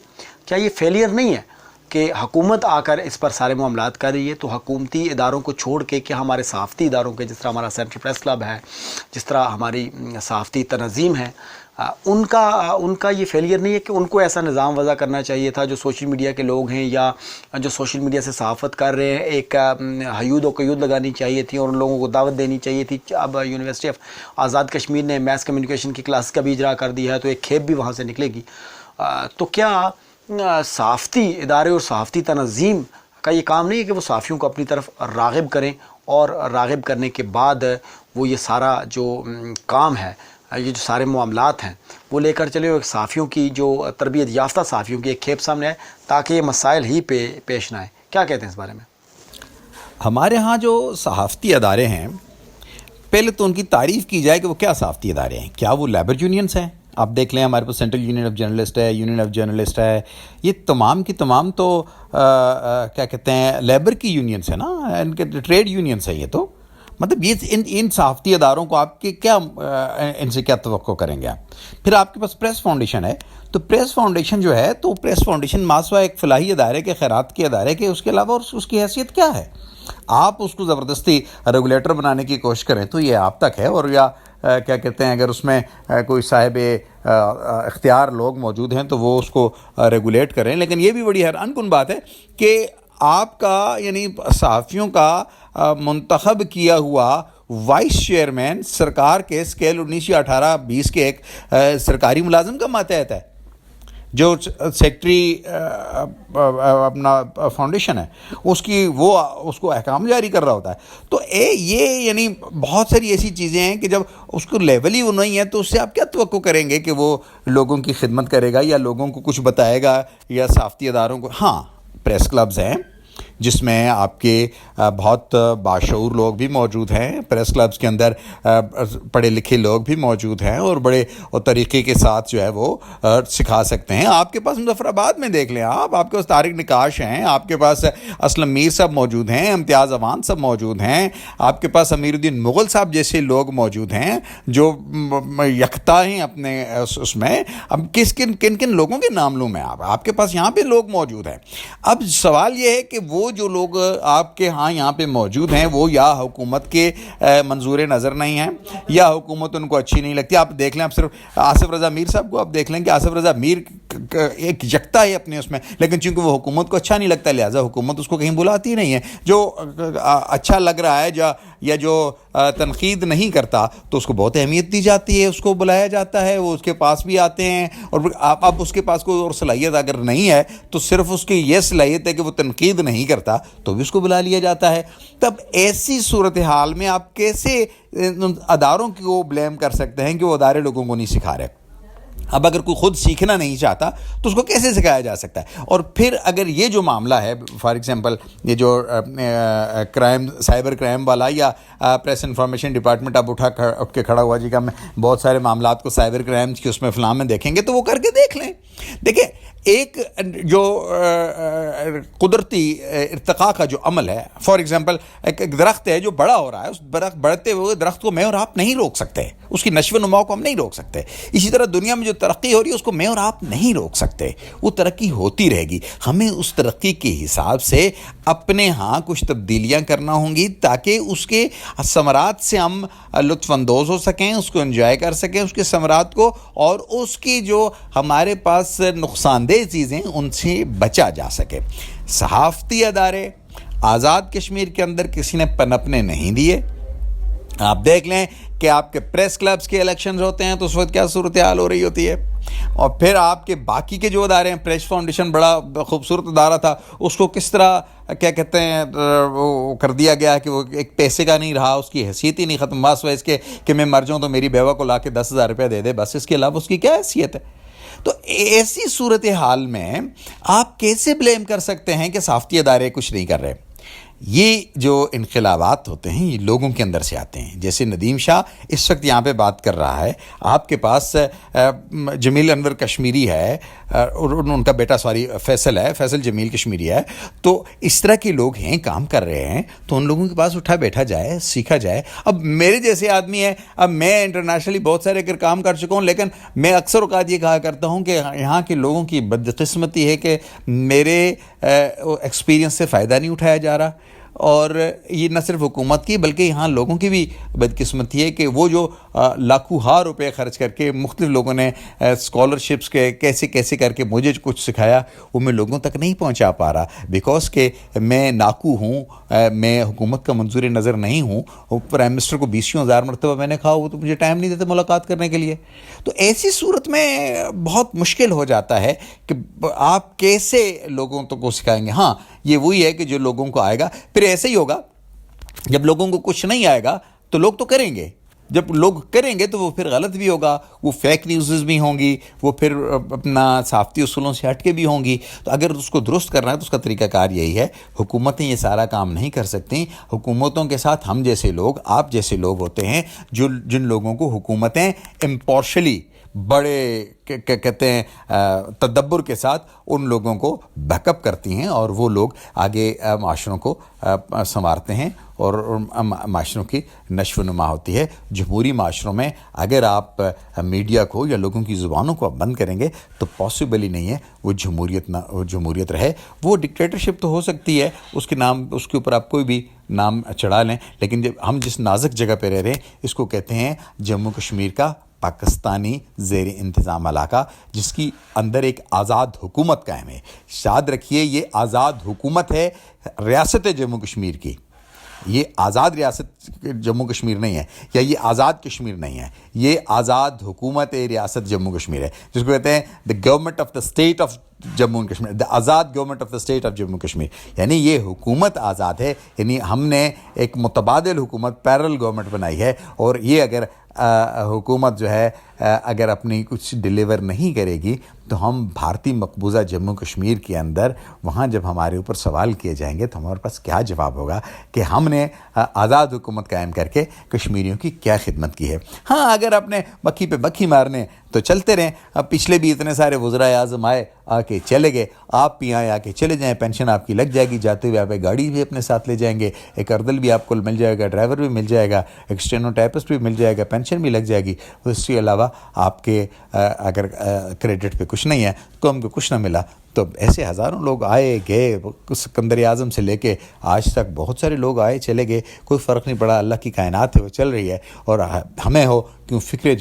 [SPEAKER 1] کیا یہ فیلئر نہیں ہے کہ حکومت آ کر اس پر سارے معاملات کر رہی ہے، تو حکومتی اداروں کو چھوڑ کے کیا ہمارے صحافتی اداروں کے، جس طرح ہمارا سینٹرل پریس کلب ہے، جس طرح ہماری صحافتی تنظیم ہے، ان کا یہ فیلئر نہیں ہے کہ ان کو ایسا نظام وضع کرنا چاہیے تھا؟ جو سوشل میڈیا کے لوگ ہیں یا جو سوشل میڈیا سے صحافت کر رہے ہیں، ایک حدود و قیود لگانی چاہیے تھی اور ان لوگوں کو دعوت دینی چاہیے تھی. اب یونیورسٹی آف آزاد کشمیر نے میس کمیونیکیشن کی کلاس کا بھی اجرا کر دیا ہے، تو ایک کھیپ بھی وہاں سے نکلے گی. تو کیا صحافتی ادارے اور صحافتی تنظیم کا یہ کام نہیں ہے کہ وہ صحافیوں کو اپنی طرف راغب کریں، اور راغب کرنے کے بعد وہ یہ سارا جو کام ہے، یہ جو سارے معاملات ہیں وہ لے کر چلے، اور صحافیوں کی جو تربیت یافتہ صحافیوں کی ایک کھیپ سامنے آئے تاکہ یہ مسائل ہی پیش نہ آئیں؟ کیا کہتے ہیں اس بارے میں؟
[SPEAKER 2] ہمارے ہاں جو صحافتی ادارے ہیں، پہلے تو ان کی تعریف کی جائے کہ وہ کیا صحافتی ادارے ہیں. کیا وہ لیبر یونینز ہیں؟ آپ دیکھ لیں ہمارے پاس سینٹرل یونین آف جرنلسٹ ہے, یونین آف جرنلسٹ ہے, یہ تمام کی تمام تو کیا کہتے ہیں لیبر کی یونینس ہے نا, ان کے ٹریڈ یونینس ہے یہ تو. مطلب یہ ان صحافتی اداروں کو آپ کے کیا ان سے کیا توقع کریں گے آپ؟ پھر آپ کے پاس پریس فاؤنڈیشن ہے, تو پریس فاؤنڈیشن جو ہے تو پریس فاؤنڈیشن ماسوا ایک فلاحی ادارے کے, خیرات کے ادارے کے, اس کے علاوہ اس کی حیثیت کیا ہے؟ آپ اس کو زبردستی ریگولیٹر بنانے کی کوشش کریں تو یہ آپ تک ہے, اور یا کیا کہتے ہیں اگر اس میں کوئی صاحب اختیار لوگ موجود ہیں تو وہ اس کو ریگولیٹ کریں. لیکن یہ بھی بڑی حیران کن بات ہے کہ آپ کا یعنی صحافیوں کا منتخب کیا ہوا وائس چیئرمین سرکار کے اسکیل 1918-20 کے ایک سرکاری ملازم کا ماتحت ہے, جو سیکٹری اپنا فاؤنڈیشن ہے اس کی, وہ اس کو احکام جاری کر رہا ہوتا ہے. تو یہ یعنی بہت ساری ایسی چیزیں ہیں کہ جب اس کو لیول ہی وہ نہیں ہے تو اس سے آپ کیا توقع کریں گے کہ وہ لوگوں کی خدمت کرے گا یا لوگوں کو کچھ بتائے گا یا صحافتی اداروں کو. ہاں پریس کلبز ہیں جس میں آپ کے بہت باشعور لوگ بھی موجود ہیں, پریس کلبز کے اندر پڑھے لکھے لوگ بھی موجود ہیں اور بڑے طریقے کے ساتھ جو ہے وہ سکھا سکتے ہیں. آپ کے پاس مظفر آباد میں دیکھ لیں, آپ کے پاس طارق نکاش ہیں, آپ کے پاس اسلم میر صاحب موجود ہیں, امتیاز اوان صاحب موجود ہیں, آپ کے پاس امیر الدین مغل صاحب جیسے لوگ موجود ہیں جو یکتا ہیں اپنے اس میں. اب کن کن لوگوں کے نام لوں میں؟ آپ کے پاس یہاں پہ لوگ موجود ہیں. اب سوال یہ ہے کہ وہ جو لوگ آپ کے ہاں یہاں پہ موجود ہیں وہ یا حکومت کے منظور نظر نہیں ہیں یا حکومت ان کو اچھی نہیں لگتی. آپ دیکھ لیں, آپ صرف آصف رضا میر صاحب کو آپ دیکھ لیں کہ آصف رضا میر ایک یکتا ہے اپنے اس میں, لیکن چونکہ وہ حکومت کو اچھا نہیں لگتا لہٰذا حکومت اس کو کہیں بلاتی نہیں ہے. جو اچھا لگ رہا ہے یا جو تنقید نہیں کرتا تو اس کو بہت اہمیت دی جاتی ہے, اس کو بلایا جاتا ہے, وہ اس کے پاس بھی آتے ہیں. اور اب اس کے پاس کوئی اور صلاحیت اگر نہیں ہے تو صرف اس کی یہ صلاحیت ہے کہ وہ تنقید نہیں کرتا تو بھی اس کو بلا لیا جاتا ہے. تب ایسی صورتحال میں آپ کیسے اداروں کو بلیم کر سکتے ہیں کہ وہ ادارے لوگوں کو نہیں سکھا رہے؟ اب اگر کوئی خود سیکھنا نہیں چاہتا تو اس کو کیسے سکھایا جا سکتا ہے؟ اور پھر اگر یہ جو معاملہ ہے فار ایگزامپل یہ جو کرائم سائبر کرائم والا یا پریس انفارمیشن ڈپارٹمنٹ اب اٹھ کے کھڑا ہوا جی کہ میں بہت سارے معاملات کو سائبر کرائمز کی اس میں فلاں میں دیکھیں گے, تو وہ کر کے دیکھ لیں. دیکھیں ایک جو قدرتی ارتقاء کا جو عمل ہے, فار ایگزامپل ایک درخت ہے جو بڑا ہو رہا ہے, اس بڑھتے ہوئے درخت کو میں اور آپ نہیں روک سکتے, اس کی نشو و نما کو ہم نہیں روک سکتے. اسی طرح دنیا میں جو ترقی ہو رہی ہے اس کو میں اور آپ نہیں روک سکتے, وہ ترقی ہوتی رہے گی. ہمیں اس ترقی کے حساب سے اپنے ہاں کچھ تبدیلیاں کرنا ہوں گی تاکہ اس کے ثمرات سے ہم لطف اندوز ہو سکیں, اس کو انجوائے کر سکیں اس کے ثمرات کو, اور اس کی جو ہمارے پاس نقصان دہ چیزیں ان سے بچا جا سکے. صحافتی ادارے آزاد کشمیر کے اندر کسی نے پنپنے نہیں دیے. آپ دیکھ لیں کہ آپ کے پریس کلبز کے الیکشنز ہوتے ہیں تو اس وقت کیا صورتحال ہو رہی ہوتی ہے, اور پھر آپ کے باقی کے جو ادارے ہیں, پریس فاؤنڈیشن بڑا خوبصورت ادارہ تھا, اس کو کس طرح کیا کہتے ہیں وہ کر دیا گیا کہ وہ ایک پیسے کا نہیں رہا, اس کی حیثیت ہی نہیں ختم, بس وہ اس کے کہ میں مر جاؤں تو میری بیوہ کو لا کے 10,000 روپیہ دے دے, بس اس کے علاوہ اس کی کیا حیثیت ہے؟ تو ایسی صورتحال میں آپ کیسے بلیم کر سکتے ہیں کہ صحافتی ادارے کچھ نہیں کر رہے؟ یہ جو انقلابات ہوتے ہیں یہ لوگوں کے اندر سے آتے ہیں. جیسے ندیم شاہ اس وقت یہاں پہ بات کر رہا ہے, آپ کے پاس جمیل انور کشمیری ہے, اور ان کا بیٹا فیصل ہے, فیصل جمیل کشمیری ہے. تو اس طرح کے لوگ ہیں, کام کر رہے ہیں, تو ان لوگوں کے پاس اٹھا بیٹھا جائے, سیکھا جائے. اب میرے جیسے آدمی ہے, اب میں انٹرنیشنلی بہت سارے کام کر چکا ہوں, لیکن میں اکثر اوقات یہ کہا کرتا ہوں کہ یہاں کے لوگوں کی بدقسمتی ہے کہ میرے ایکسپیرینس سے فائدہ نہیں اٹھایا جا رہا. اور یہ نہ صرف حکومت کی بلکہ یہاں لوگوں کی بھی بدقسمتی ہے کہ وہ جو لاکھوں ہار روپے خرچ کر کے مختلف لوگوں نے اسکالرشپس کے کیسے کر کے مجھے کچھ سکھایا, وہ میں لوگوں تک نہیں پہنچا پا رہا, بیکاز کہ میں ناکو ہوں, میں حکومت کا منظور نظر نہیں ہوں. پرائم منسٹر کو 20,000 مرتبہ میں نے کہا, وہ تو مجھے ٹائم نہیں دیتے ملاقات کرنے کے لیے. تو ایسی صورت میں بہت مشکل ہو جاتا ہے کہ آپ کیسے لوگوں کو سکھائیں گے. ہاں یہ وہی ہے کہ جو لوگوں کو آئے گا, پھر ایسے ہی ہوگا جب لوگوں کو کچھ نہیں آئے گا تو لوگ تو کریں گے, جب لوگ کریں گے تو وہ پھر غلط بھی ہوگا, وہ فیک نیوزز بھی ہوں گی, وہ پھر اپنا صحافتی اصولوں سے ہٹ کے بھی ہوں گی. تو اگر اس کو درست کرنا ہے تو اس کا طریقہ کار یہی ہے. حکومتیں یہ سارا کام نہیں کر سکتی. حکومتوں کے ساتھ ہم جیسے لوگ, آپ جیسے لوگ ہوتے ہیں, جن لوگوں کو حکومتیں امپارشلی بڑے کہتے ہیں تدبر کے ساتھ ان لوگوں کو بیک اپ کرتی ہیں اور وہ لوگ آگے معاشروں کو سنوارتے ہیں اور معاشروں کی نشو و نما ہوتی ہے. جمہوری معاشروں میں اگر آپ میڈیا کو یا لوگوں کی زبانوں کو آپ بند کریں گے تو پاسبل ہی نہیں ہے وہ جمہوریت رہے. وہ ڈکٹیٹرشپ تو ہو سکتی ہے, اس کے نام اس کے اوپر آپ کوئی بھی نام چڑھا لیں, لیکن جب ہم جس نازک جگہ پہ رہ رہے ہیں اس کو کہتے ہیں جموں کشمیر کا پاکستانی زیر انتظام علاقہ, جس کی اندر ایک آزاد حکومت قائم ہے. یاد رکھیے یہ آزاد حکومت ہے ریاست جموں کشمیر کی, یہ آزاد ریاست جموں کشمیر نہیں ہے یا یہ آزاد کشمیر نہیں ہے, یہ آزاد حکومت ریاست جموں کشمیر ہے, جس کو کہتے ہیں the government of the state of Jammu Kashmir, the Azad government of the state of Jammu Kashmir. یعنی یہ حکومت آزاد ہے, یعنی ہم نے ایک متبادل حکومت پیرل گورنمنٹ بنائی ہے, اور یہ اگر حکومت جو ہے اگر اپنی کچھ ڈیلیور نہیں کرے گی تو ہم بھارتی مقبوضہ جموں کشمیر کے اندر وہاں جب ہمارے اوپر سوال کیے جائیں گے تو ہمارے پاس کیا جواب ہوگا کہ ہم نے آزاد حکومت قائم کر کے کشمیریوں کی کیا خدمت کی ہے. ہاں اگر اپنے بکھی پہ بکھی مارنے تو چلتے رہیں. اب پچھلے بھی اتنے سارے وزرائے اعظم آئے آ کے چلے گئے, آپ بھی آئے آ کے چلے جائیں, پینشن آپ کی لگ جائے گی, جاتے ہوئے آپ ایک گاڑی بھی اپنے ساتھ لے جائیں گے, ایک اردل بھی آپ کو مل جائے گا, ڈرائیور بھی مل جائے گا, ایک اسٹینوٹائپسٹ بھی مل جائے گا, پینشن بھی لگ جائے گی. اس کے علاوہ آپ کے اگر کریڈٹ پہ کچھ نہیں ہے تو ہم کو کچھ نہ ملا. تو ایسے ہزاروں لوگ آئے گئے, سکندر اعظم سے لے کے آج تک بہت سارے لوگ آئے چلے گئے, کوئی فرق نہیں پڑا. اللہ کی کائنات ہے وہ چل رہی ہے, اور ہمیں ہو کیوں فکر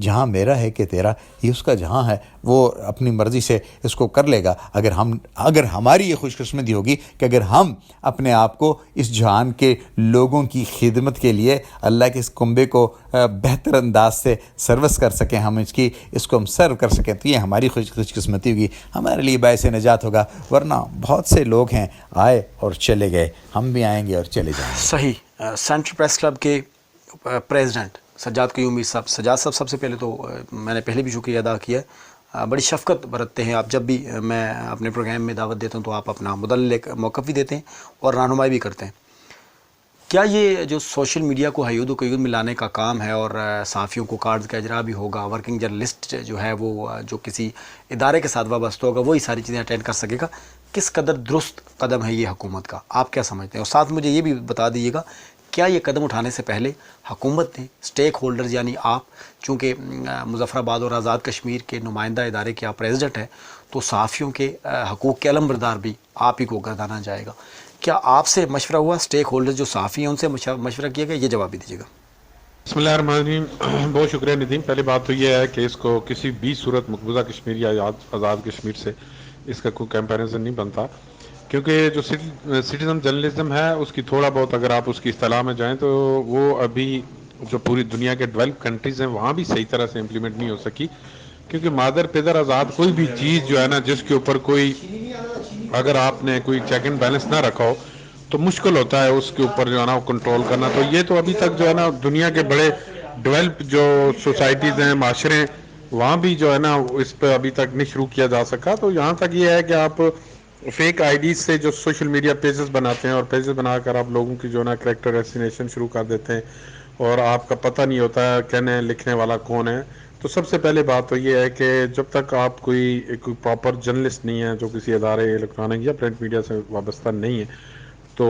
[SPEAKER 2] جہاں میرا ہے کہ تیرا, یہ اس کا جہاں ہے, وہ اپنی مرضی سے اس کو کر لے گا. اگر ہماری یہ خوش قسمتی ہوگی کہ اگر ہم اپنے آپ کو اس جہان کے لوگوں کی خدمت کے لیے اللہ کے اس کنبے کو بہتر انداز سے سروس کر سکیں, ہم اس کو ہم سرو کر سکیں, تو یہ ہماری خوش قسمتی ہوگی, ہمارے لیے باعث نجات ہوگا. ورنہ بہت سے لوگ ہیں آئے اور چلے گئے, ہم بھی آئیں گے اور چلے جائیں گے.
[SPEAKER 1] صحیح. سینٹرل پریس کلب کے پریزیڈنٹ سجاد قیوم میر صاحب, سجاد صاحب سب سے پہلے تو میں نے پہلے بھی شکریہ ادا کیا ہے, بڑی شفقت برتتے ہیں آپ. جب بھی میں اپنے پروگرام میں دعوت دیتا ہوں تو آپ اپنا مدلل موقف بھی دیتے ہیں اور رہنمائی بھی کرتے ہیں. کیا یہ جو سوشل میڈیا کو حیود و قیود میں لانے کا کام ہے اور صحافیوں کو کارڈز کا اجرا بھی ہوگا, ورکنگ جرنلسٹ جو ہے وہ جو کسی ادارے کے ساتھ وابستہ ہوگا وہی ساری چیزیں اٹینڈ کر سکے گا, کس قدر درست قدم ہے یہ حکومت کا, آپ کیا سمجھتے ہیں؟ اور ساتھ مجھے یہ بھی بتا دیجیے گا کیا یہ قدم اٹھانے سے پہلے حکومت نے اسٹیک ہولڈرز یعنی آپ, چونکہ مظفر آباد اور آزاد کشمیر کے نمائندہ ادارے کے آپ پریزیڈنٹ ہیں تو صحافیوں کے حقوق کے علمبردار بھی آپ ہی کو گردانا جائے گا, کیا آپ سے مشورہ ہوا اسٹیک ہولڈرز جو صحافی ہیں ان سے مشورہ کیا گیا؟ یہ جواب بھی دیجیے گا.
[SPEAKER 5] بسم اللہ الرحمن الرحیم. بہت شکریہ ندیم. پہلی بات تو یہ ہے کہ اس کو کسی بھی صورت مقبوضہ کشمیر یا آزاد کشمیر سے اس کا کوئی کمپیریزن نہیں بنتا, کیونکہ جو سٹیزن جرنلزم ہے اس کی تھوڑا بہت اگر آپ اس کی اصطلاح میں جائیں تو وہ ابھی جو پوری دنیا کے ڈیولپ کنٹریز ہیں وہاں بھی صحیح طرح سے امپلیمنٹ نہیں ہو سکی, کیونکہ مادر پیدر آزاد کوئی بھی چیز جو ہے نا جس کے اوپر کوئی اگر آپ نے کوئی چیک اینڈ بیلنس نہ رکھا ہو تو مشکل ہوتا ہے اس کے اوپر جو ہے نا وہ کنٹرول کرنا. تو یہ تو ابھی تک جو ہے نا دنیا کے بڑے ڈیولپ جو سوسائٹیز ہیں, معاشرے, وہاں بھی جو ہے نا اس پہ ابھی تک نہیں شروع کیا جا سکا. تو یہاں تک یہ ہے کہ آپ فیک آئی ڈیز سے جو سوشل میڈیا پیجز بناتے ہیں اور پیجز بنا کر آپ لوگوں کی جو ہے نا کریکٹر ایسینیشن شروع کر دیتے ہیں اور آپ کا پتہ نہیں ہوتا ہے کہنے لکھنے والا کون ہے. تو سب سے پہلے بات تو یہ ہے کہ جب تک آپ کوئی پراپر جرنلسٹ نہیں ہے جو کسی ادارے الیکٹرانک یا پرنٹ میڈیا سے وابستہ نہیں ہے تو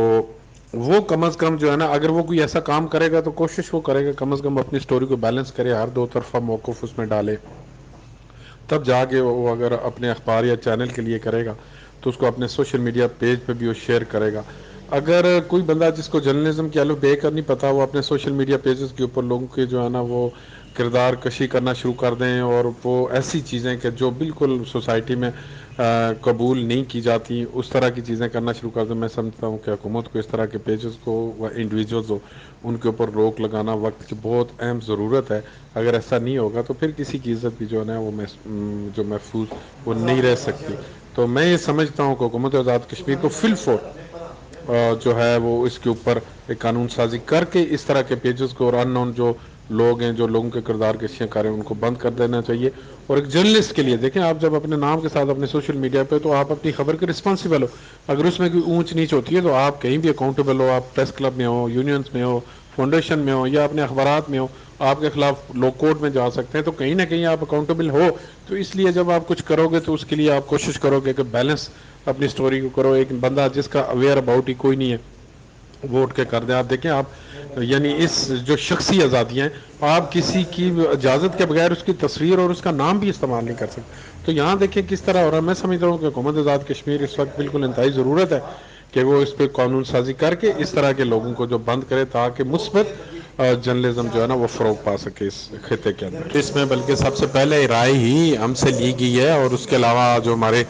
[SPEAKER 5] وہ کم از کم جو ہے نا اگر وہ کوئی ایسا کام کرے گا تو کوشش وہ کرے گا کم از کم اپنی سٹوری کو بیلنس کرے, ہر دو طرفہ موقف اس میں ڈالے, تب جا کے وہ اگر اپنے اخبار یا چینل کے لیے کرے گا تو اس کو اپنے سوشل میڈیا پیج پہ بھی وہ شیئر کرے گا. اگر کوئی بندہ جس کو جرنلزم کی الف بے کر نہیں پتا وہ اپنے سوشل میڈیا پیجز کے اوپر لوگوں کے جو ہے نا وہ کردار کشی کرنا شروع کر دیں اور وہ ایسی چیزیں کہ جو بالکل سوسائٹی میں قبول نہیں کی جاتی اس طرح کی چیزیں کرنا شروع کر دیں, میں سمجھتا ہوں کہ حکومت کو اس طرح کے پیجز کو و انڈیویجولز ہو ان کے اوپر روک لگانا وقت کی بہت اہم ضرورت ہے. اگر ایسا نہیں ہوگا تو پھر کسی کی عزت بھی جو ہے نا وہ جو محفوظ وہ نہیں رہ سکتی. تو میں یہ سمجھتا ہوں کہ حکومت آزاد کشمیر کو فی الفور جو ہے وہ اس کے اوپر ایک قانون سازی کر کے اس طرح کے پیجز کو اور ان نون جو لوگ ہیں جو لوگوں کے کردار کشیاں کر رہے ہیں ان کو بند کر دینا چاہیے. اور ایک جرنلسٹ کے لیے دیکھیں آپ جب اپنے نام کے ساتھ اپنے سوشل میڈیا پہ تو آپ اپنی خبر کے رسپانسیبل ہو, اگر اس میں کوئی اونچ نیچ ہوتی ہے تو آپ کہیں بھی اکاؤنٹیبل ہو, آپ پریس کلب میں ہو, یونینز میں ہو, فاؤنڈیشن میں ہو یا اپنے اخبارات میں ہو, آپ کے خلاف لو کورٹ میں جا سکتے ہیں. تو کہیں نہ کہیں آپ اکاؤنٹیبل ہو. تو اس لیے جب آپ کچھ کرو گے تو اس کے لیے آپ کوشش کرو گے کہ بیلنس اپنی سٹوری کو کرو. ایک بندہ جس کا اویئر اباؤٹ ہی کوئی نہیں ہے وہ اٹھ کے کر دیں. آپ دیکھیں آپ یعنی اس جو شخصی آزادیاں ہیں آپ کسی کی اجازت کے بغیر اس کی تصویر اور اس کا نام بھی استعمال نہیں کر سکتے. تو یہاں دیکھیں کس طرح ہو رہا ہے. میں سمجھتا ہوں کہ حکومت آزاد کشمیر اس وقت بالکل انتہائی ضرورت ہے کہ وہ اس پہ قانون سازی کر کے اس طرح کے لوگوں کو جو بند کرے تاکہ مثبت جرنلزم جو ہے نا وہ فروغ پا سکے اس خطے کے اندر. اس میں بلکہ سب سے پہلے رائے ہی ہم سے لی گئی ہے اور اس کے علاوہ جو ہمارے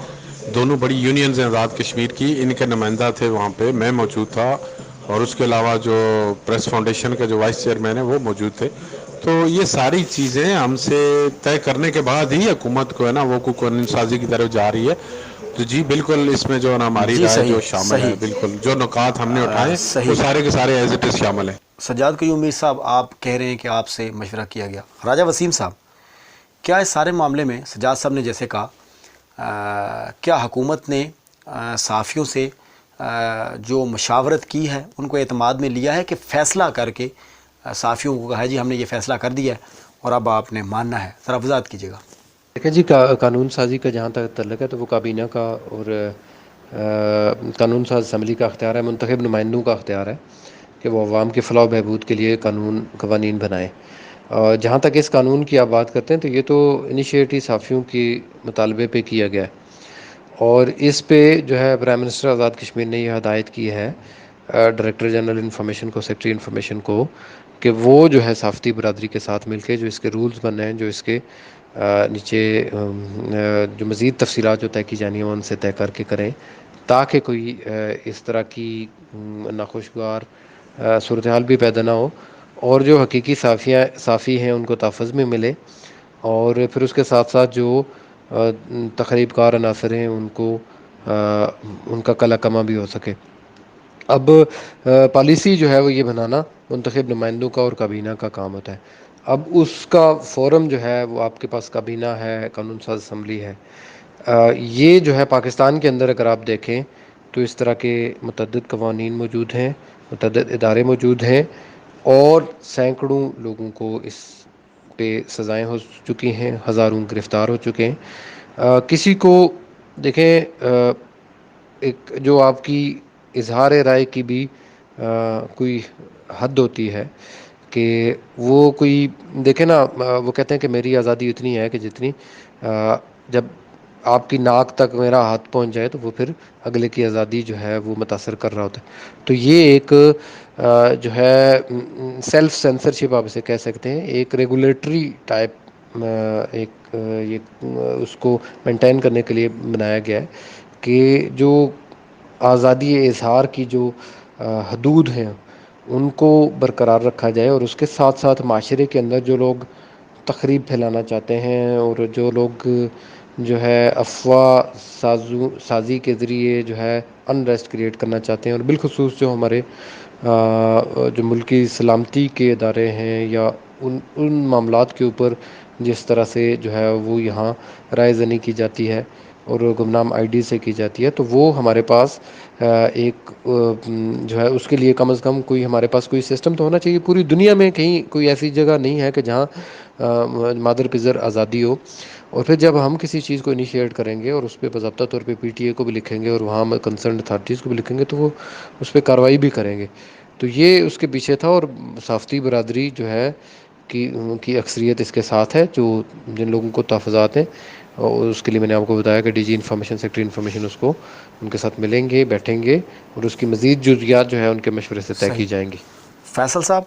[SPEAKER 5] دونوں بڑی یونینز ہیں آزاد کشمیر کی ان کے نمائندہ تھے وہاں پہ, میں موجود تھا اور اس کے علاوہ جو پریس فاؤنڈیشن کے جو وائس چیئرمین ہیں وہ موجود تھے. تو یہ ساری چیزیں ہم سے طے کرنے کے بعد ہی حکومت کو ہے نا وہ قانون سازی کی طرف جا رہی ہے. تو جی بالکل اس میں جو ہے نا ہماری
[SPEAKER 1] جی
[SPEAKER 5] رائے
[SPEAKER 1] صحیح
[SPEAKER 5] جو شامل ہے,
[SPEAKER 1] صحیح
[SPEAKER 5] بالکل جو نکات ہم نے اٹھائے وہ
[SPEAKER 1] صحیح.
[SPEAKER 5] سارے کے سارے ایز اٹ از شامل ہیں.
[SPEAKER 1] سجاد قیوم میر صاحب آپ کہہ رہے ہیں کہ آپ سے مشورہ کیا گیا. راجہ وسیم صاحب, کیا اس سارے معاملے میں سجاد صاحب نے جیسے کہا کیا حکومت نے صحافیوں سے جو مشاورت کی ہے ان کو اعتماد میں لیا ہے کہ فیصلہ کر کے صحافیوں کو کہا ہے جی ہم نے یہ فیصلہ کر دیا ہے اور اب آپ نے ماننا ہے؟ ذرا وضاحت کیجیے گا.
[SPEAKER 4] دیکھیں جی, قانون سازی کا جہاں تک تعلق ہے تو وہ کابینہ کا اور قانون ساز اسمبلی کا اختیار ہے, منتخب نمائندوں کا اختیار ہے کہ وہ عوام کے فلاح و بہبود کے لیے قوانین بنائیں. جہاں تک اس قانون کی آپ بات کرتے ہیں تو یہ تو انیشیٹو صحافیوں کی مطالبے پہ کیا گیا ہے اور اس پہ جو ہے پرائم منسٹر آزاد کشمیر نے یہ ہدایت کی ہے ڈائریکٹر جنرل انفارمیشن کو, سیکرٹری انفارمیشن کو, کہ وہ جو ہے صحافتی برادری کے ساتھ مل کے جو اس کے رولز بننے ہیں, جو اس کے نیچے جو مزید تفصیلات جو طے کی جانی ہیں ان سے طے کر کے کریں تاکہ کوئی اس طرح کی ناخوشگوار صورتحال بھی پیدا نہ ہو اور جو حقیقی صحافی ہیں ان کو تحفظ میں ملے اور پھر اس کے ساتھ ساتھ جو تخریب کار عناصر ہیں ان کو ان کا کلا کما بھی ہو سکے. اب پالیسی جو ہے وہ یہ بنانا منتخب نمائندوں کا اور کابینہ کا کام ہوتا ہے. اب اس کا فورم جو ہے وہ آپ کے پاس کابینہ ہے, قانون ساز اسمبلی ہے. یہ جو ہے پاکستان کے اندر اگر آپ دیکھیں تو اس طرح کے متعدد قوانین موجود ہیں, متعدد ادارے موجود ہیں اور سینکڑوں لوگوں کو اس پہ سزائیں ہو چکی ہیں, ہزاروں گرفتار ہو چکے ہیں. کسی کو دیکھیں ایک جو آپ کی اظہار رائے کی بھی کوئی حد ہوتی ہے کہ وہ کوئی دیکھیں نا, وہ کہتے ہیں کہ میری آزادی اتنی ہے کہ جتنی جب آپ کی ناک تک میرا ہاتھ پہنچ جائے تو وہ پھر اگلے کی آزادی جو ہے وہ متاثر کر رہا ہوتا ہے. تو یہ ایک جو ہے سیلف سینسرشپ آپ اسے کہہ سکتے ہیں, ایک ریگولیٹری ٹائپ ایک یہ اس کو مینٹین کرنے کے لیے بنایا گیا ہے کہ جو آزادی اظہار کی جو حدود ہیں ان کو برقرار رکھا جائے اور اس کے ساتھ ساتھ معاشرے کے اندر جو لوگ تخریب پھیلانا چاہتے ہیں اور جو لوگ جو ہے افواہ سازی کے ذریعے جو ہے انریسٹ کریٹ کرنا چاہتے ہیں اور بالخصوص جو ہمارے جو ملکی سلامتی کے ادارے ہیں یا ان معاملات کے اوپر جس طرح سے جو ہے وہ یہاں رائے زنی کی جاتی ہے اور گمنام آئی ڈی سے کی جاتی ہے, تو وہ ہمارے پاس ایک جو ہے اس کے لیے کم از کم کوئی ہمارے پاس کوئی سسٹم تو ہونا چاہیے. پوری دنیا میں کہیں کوئی ایسی جگہ نہیں ہے کہ جہاں مادر پذر آزادی ہو. اور پھر جب ہم کسی چیز کو انیشیٹ کریں گے اور اس پہ باضابطہ طور پہ پی ٹی اے کو بھی لکھیں گے اور وہاں کنسرنڈ اتھارٹیز کو بھی لکھیں گے تو وہ اس پہ کارروائی بھی کریں گے. تو یہ اس کے پیچھے تھا اور صحافتی برادری جو ہے کی اکثریت اس کے ساتھ ہے, جو جن لوگوں کو تحفظات ہیں اور اس کے لیے میں نے آپ کو بتایا کہ D G information, secretary information اس کو ان کے ساتھ ملیں گے, بیٹھیں گے اور اس کی مزید جزیات جو ہے ان کے مشورے سے طے کی جائیں گی.
[SPEAKER 1] فیصل صاحب,